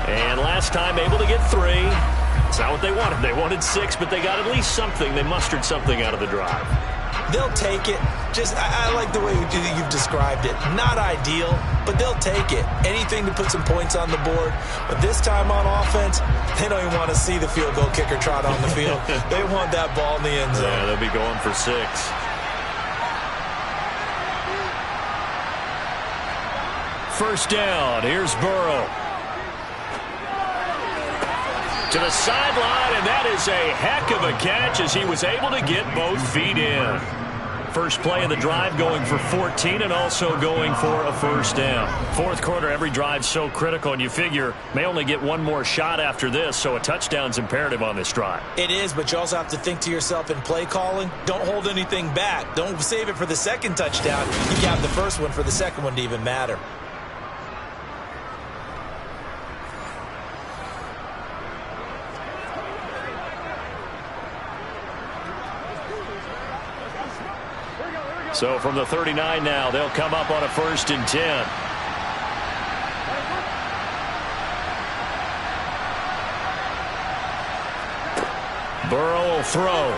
And last time able to get 3. It's not what they wanted. They wanted 6, but they got at least something. They mustered something out of the drive. They'll take it. I like the way you've described it. Not ideal, but they'll take it. Anything to put some points on the board. But this time on offense, they don't even want to see the field goal kicker trot on the field. They want that ball in the end zone. Yeah, they'll be going for 6. First down. Here's Burrow. To the sideline, and that is a heck of a catch as he was able to get both feet in. First play of the drive going for 14 and also going for a first down. Fourth quarter, every drive so critical, and you figure may only get one more shot after this, so a touchdown's imperative on this drive. It is, but you also have to think to yourself in play calling, don't hold anything back. Don't save it for the second touchdown. You can have the first one for the second one to even matter. So from the 39 now, they'll come up on a 1st and 10. Burrow will throw.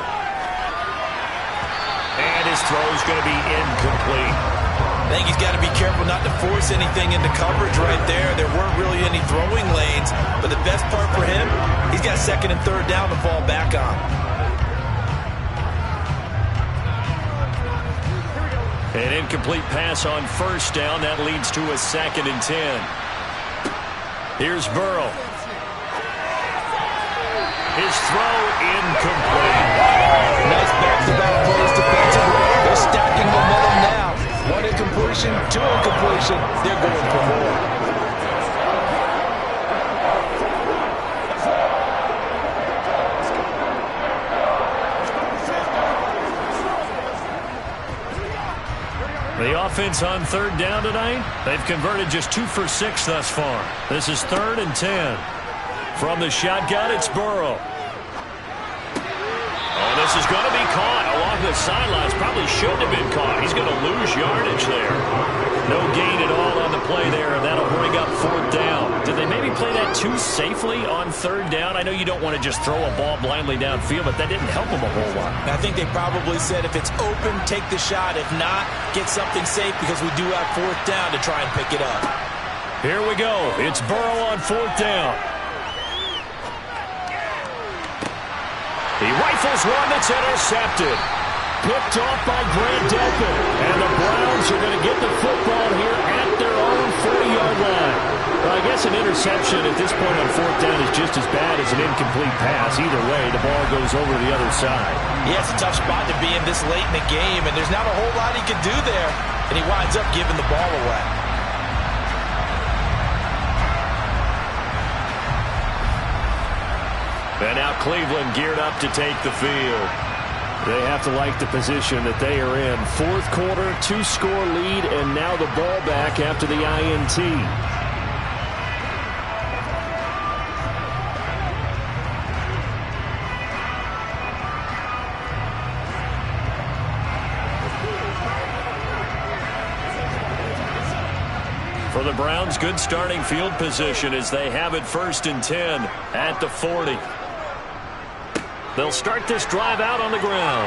And his throw's going to be incomplete. I think he's got to be careful not to force anything into coverage right there. There weren't really any throwing lanes, but the best part for him, he's got 2nd and 3rd down to fall back on. An incomplete pass on 1st down. That leads to a 2nd and 10. Here's Burrow. His throw incomplete. Nice back-to-back plays defensively. They're stacking momentum now. 1 incompletion, 2 incompletion. They're going for more. The offense on 3rd down tonight, they've converted just 2 for 6 thus far. This is 3rd and 10. From the shotgun, it's Burrow. Oh, this is going to be caught along the sidelines. Probably shouldn't have been caught. He's going to lose yardage there. No gain at all on the play there, and that'll bring up 4th down. Did they maybe play that too safely on 3rd down? I know you don't want to just throw a ball blindly downfield, but that didn't help them a whole lot. I think they probably said if it's open, take the shot. If not, get something safe because we do have 4th down to try and pick it up. Here we go. It's Burrow on 4th down. He rifles rifles one that's intercepted. Picked off by Grant Delpit. And the Browns are going to get the football here at their own 40-yard line. Well, I guess an interception at this point on fourth down is just as bad as an incomplete pass. Either way, the ball goes over to the other side. Yeah, it's a tough spot to be in this late in the game, and there's not a whole lot he can do there. And he winds up giving the ball away. And now Cleveland geared up to take the field. They have to like the position that they are in. Fourth quarter, 2-score lead, and now the ball back after the INT. For the Browns, good starting field position as they have it 1st and 10 at the 40. They'll start this drive out on the ground.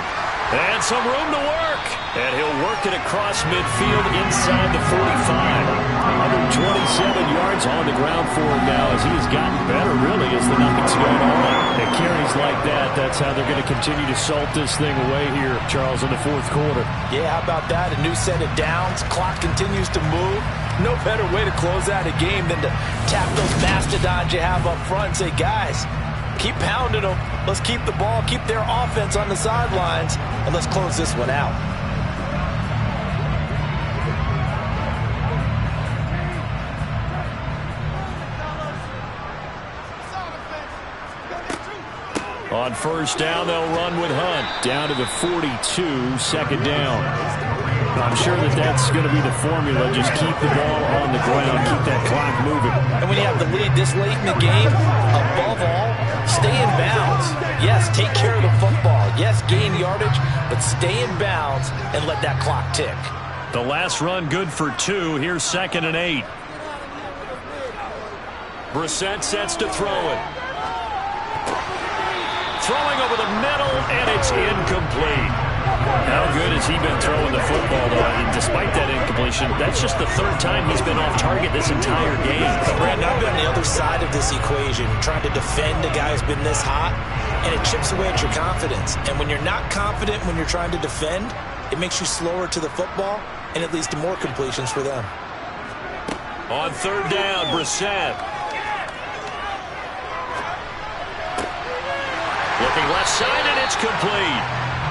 And some room to work. And he'll work it across midfield inside the 45. 127 yards on the ground for him now as he has gotten better, really, as the night's gone on. And carries like that, that's how they're going to continue to salt this thing away here, Charles, in the fourth quarter. Yeah, how about that? A new set of downs. Clock continues to move. No better way to close out a game than to tap those mastodons you have up front and say, guys, keep pounding them. Let's keep the ball, keep their offense on the sidelines, and let's close this one out. On first down, they'll run with Hunt. Down to the 42, second down. I'm sure that's going to be the formula. Just keep the ball on the ground, keep that clock moving. And when you have the lead this late in the game, above all, stay in bounds. Yes, take care of the football. Yes, gain yardage, but stay in bounds and let that clock tick. The last run good for 2. Here's 2nd and 8. Brissett sets to throw it. Throwing over the middle, and it's incomplete. How good has he been throwing the football, though? And despite that incompletion, that's just the 3rd time he's been off target this entire game. Brandon, I've been on the other side of this equation, trying to defend a guy who's been this hot, and it chips away at your confidence. And when you're not confident when you're trying to defend, it makes you slower to the football, and it leads to more completions for them. On 3rd down, Brissett. Looking left side, and it's complete.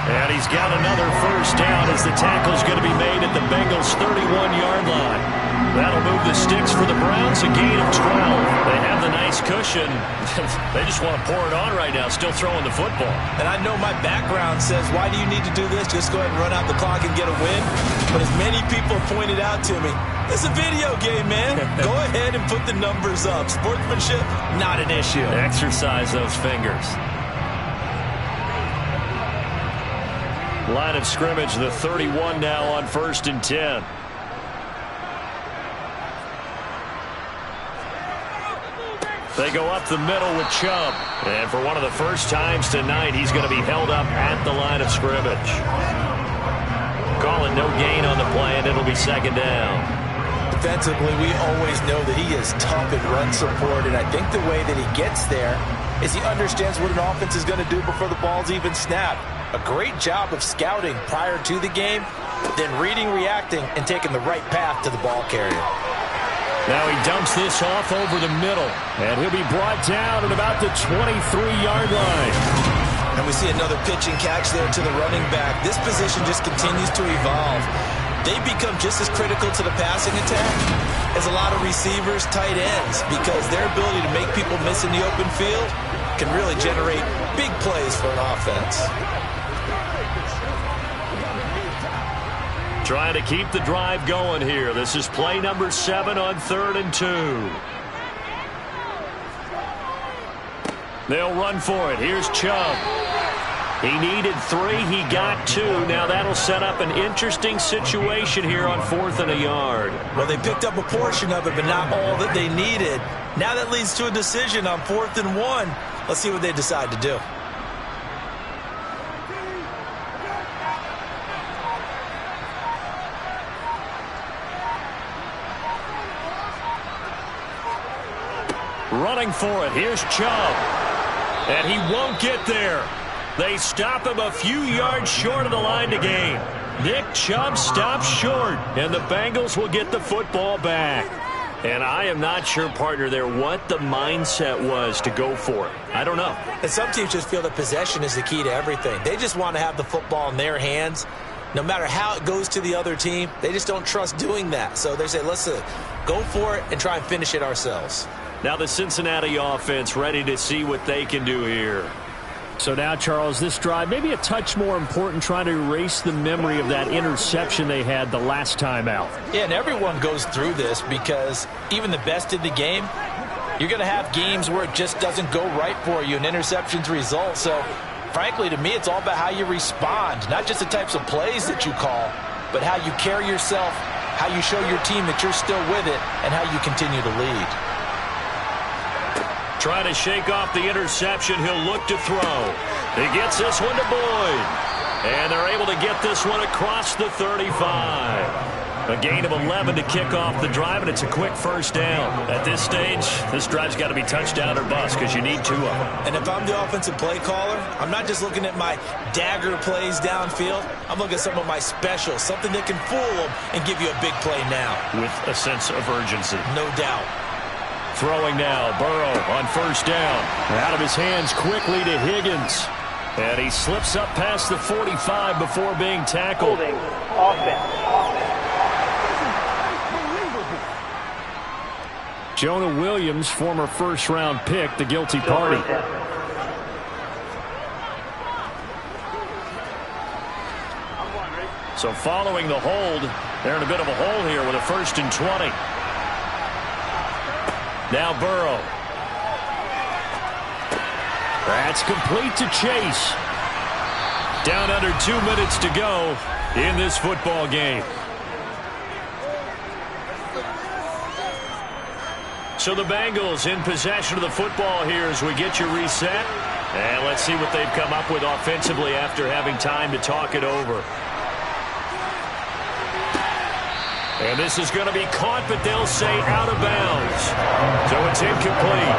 And he's got another first down as the tackle's going to be made at the Bengals' 31-yard line. That'll move the sticks for the Browns, a gain of 12. They have the nice cushion. They just want to pour it on right now, still throwing the football. And I know my background says, why do you need to do this? Just go ahead and run out the clock and get a win. But as many people pointed out to me, it's a video game, man. Go ahead and put the numbers up. Sportsmanship, not an issue. Exercise those fingers. Line of scrimmage, the 31 now on 1st and 10. They go up the middle with Chubb. And for one of the first times tonight, he's going to be held up at the line of scrimmage. Calling no gain on the play, and it'll be 2nd down. Defensively, we always know that he is tough in run support, and I think the way that he gets there is he understands what an offense is going to do before the ball's even snapped. A great job of scouting prior to the game, then reading, reacting, and taking the right path to the ball carrier. Now he dumps this off over the middle, and he'll be brought down at about the 23-yard line. And we see another pitch and catch there to the running back. This position just continues to evolve. They become just as critical to the passing attack as a lot of receivers, tight ends, because their ability to make people miss in the open field can really generate big plays for an offense. Trying to keep the drive going here. This is play number 7 on 3rd and 2. They'll run for it. Here's Chubb. He needed 3. He got 2. Now that'll set up an interesting situation here on 4th and a yard. Well, they picked up a portion of it, but not all that they needed. Now that leads to a decision on 4th and 1. Let's see what they decide to do. Running for it. Here's Chubb. And he won't get there. They stop him a few yards short of the line to gain. Nick Chubb stops short, and the Bengals will get the football back. And I am not sure, partner, there what the mindset was to go for it. I don't know. And some teams just feel that possession is the key to everything. They just want to have the football in their hands. No matter how it goes to the other team, they just don't trust doing that. So they say, let's go for it and try and finish it ourselves. Now the Cincinnati offense ready to see what they can do here. So now, Charles, this drive maybe a touch more important, trying to erase the memory of that interception they had the last time out. Yeah, and everyone goes through this because even the best in the game, you're going to have games where it just doesn't go right for you and interceptions result. So, frankly, to me, it's all about how you respond, not just the types of plays that you call, but how you carry yourself, how you show your team that you're still with it, and how you continue to lead. Trying to shake off the interception. He'll look to throw. He gets this one to Boyd. And they're able to get this one across the 35. A gain of 11 to kick off the drive, and it's a quick first down. At this stage, this drive's got to be touchdown or bust because you need 2 of them. And if I'm the offensive play caller, I'm not just looking at my dagger plays downfield. I'm looking at some of my specials, something that can fool them and give you a big play now. With a sense of urgency. No doubt. Throwing now, Burrow on first down. Out of his hands quickly to Higgins. And he slips up past the 45 before being tackled. Holding offense. Jonah Williams, former first-round pick, the guilty party. So following the hold, they're in a bit of a hole here with a 1st and 20. Now Burrow. That's complete to Chase. Down under 2 minutes to go in this football game. So the Bengals in possession of the football here as we get you reset. And let's see what they've come up with offensively after having time to talk it over. And this is going to be caught, but they'll say out of bounds. So it's incomplete.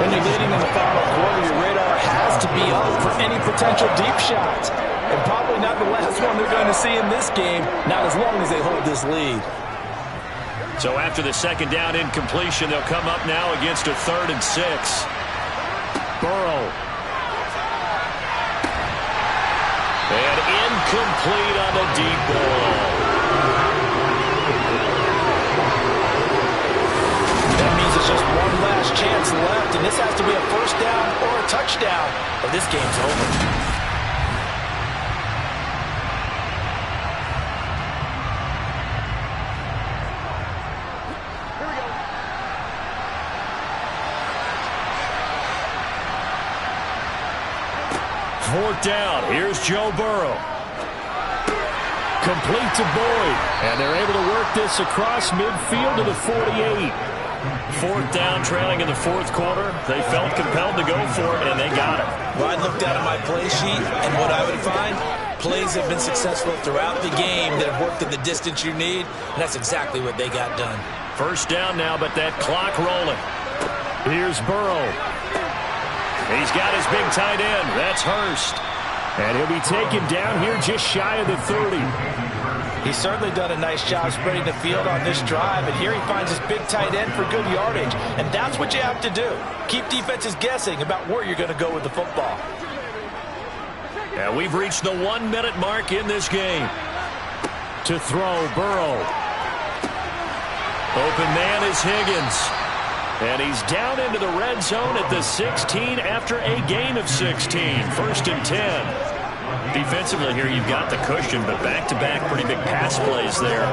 When you're leading in the final quarter, your radar has to be up for any potential deep shots. And probably not the last one they're going to see in this game, not as long as they hold this lead. So after the second down incompletion, they'll come up now against a 3rd and 6. Burrow. And incomplete on the deep ball. That means it's just one last chance left, and this has to be a first down or a touchdown, or this game's over. Fourth down. Here's Joe Burrow. Complete to Boyd. And they're able to work this across midfield to the 48. 4th down, trailing in the 4th quarter. They felt compelled to go for it, and they got it. Well, I looked down at my play sheet, and what I would find, plays have been successful throughout the game that have worked at the distance you need, and that's exactly what they got done. First down now, but that clock rolling. Here's Burrow. He's got his big tight end. That's Hurst. And he'll be taken down here just shy of the 30. He's certainly done a nice job spreading the field on this drive, and here he finds his big tight end for good yardage. And that's what you have to do. Keep defenses guessing about where you're going to go with the football. And we've reached the 1 minute mark in this game. To throw, Burrow. Open man is Higgins. And he's down into the red zone at the 16 after a gain of 16. 1st and 10. Defensively here, you've got the cushion, but back-to-back pretty big pass plays there.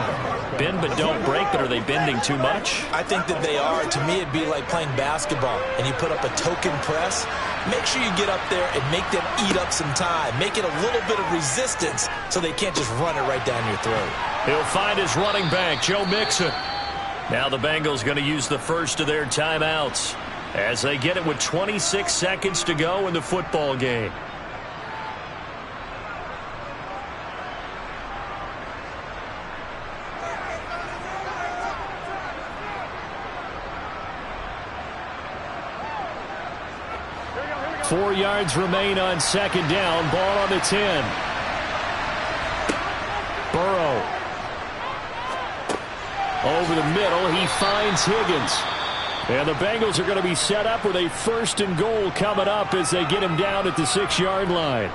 Bend but don't break, but are they bending too much? I think that they are. To me, it'd be like playing basketball, and you put up a token press. Make sure you get up there and make them eat up some time. Make it a little bit of resistance so they can't just run it right down your throat. He'll find his running back, Joe Mixon. Now the Bengals going to use the first of their timeouts as they get it with 26 seconds to go in the football game. 4 yards remain on second down. Ball on the 10. Burrow. Over the middle, he finds Higgins. And the Bengals are going to be set up with a 1st and goal coming up as they get him down at the 6-yard line.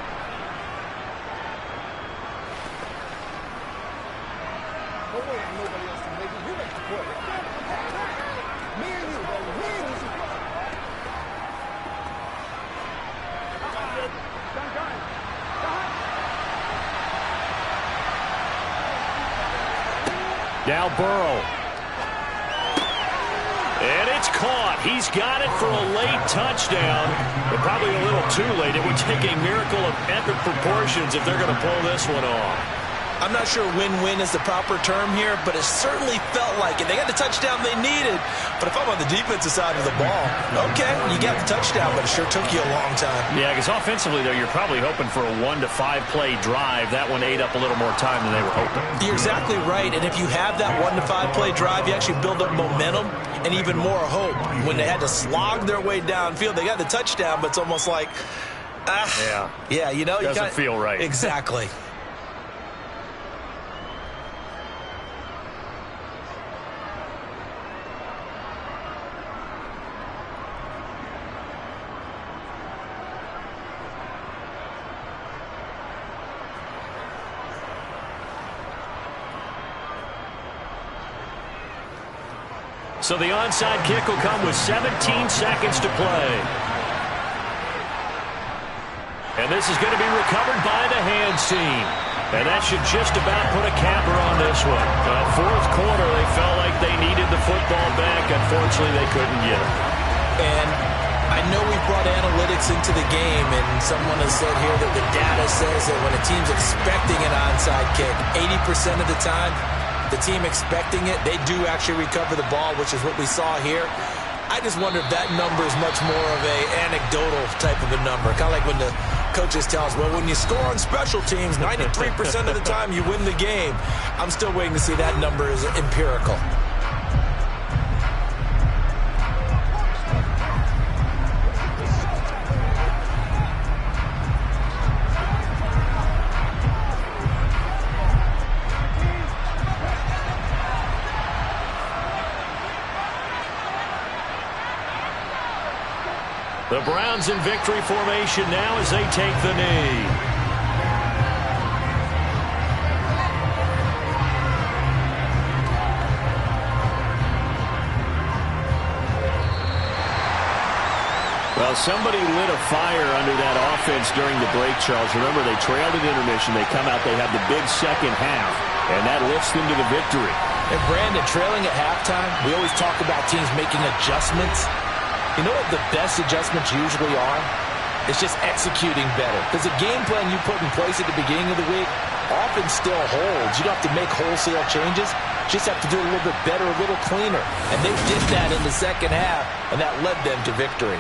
Now Burrow. And it's caught. He's got it for a late touchdown, but probably a little too late. It would take a miracle of epic proportions if they're going to pull this one off. I'm not sure win-win is the proper term here, but it certainly felt like it. They got the touchdown they needed, but if I'm on the defensive side of the ball, okay, you got the touchdown, but it sure took you a long time. Yeah, because offensively, though, you're probably hoping for a 1 to 5 play drive. That one ate up a little more time than they were hoping. You're exactly right, and if you have that 1 to 5 play drive, you actually build up momentum and even more hope. When they had to slog their way downfield, they got the touchdown, but it's almost like, yeah, you know, doesn't feel right. Exactly. So the onside kick will come with 17 seconds to play. And this is going to be recovered by the hands team. And that should just about put a capper on this one. Fourth quarter, they felt like they needed the football back. Unfortunately, they couldn't get it. And I know we brought analytics into the game, and someone has said here that the data says that when a team's expecting an onside kick, 80% of the time, the team expecting it, they do actually recover the ball, which is what we saw here. I just wonder if that number is much more of a anecdotal type of a number. Kind of like when the coaches tell us, well, when you score on special teams, 93% of the time you win the game. I'm still waiting to see that number is empirical. The Browns in victory formation now as they take the knee. Well, somebody lit a fire under that offense during the break, Charles. Remember, they trailed at intermission. They come out, they have the big second half, and that lifts them to the victory. And Brandon, trailing at halftime, we always talk about teams making adjustments. You know what the best adjustments usually are? It's just executing better. Because the game plan you put in place at the beginning of the week often still holds. You don't have to make wholesale changes. You just have to do it a little bit better, a little cleaner. And they did that in the second half, and that led them to victory.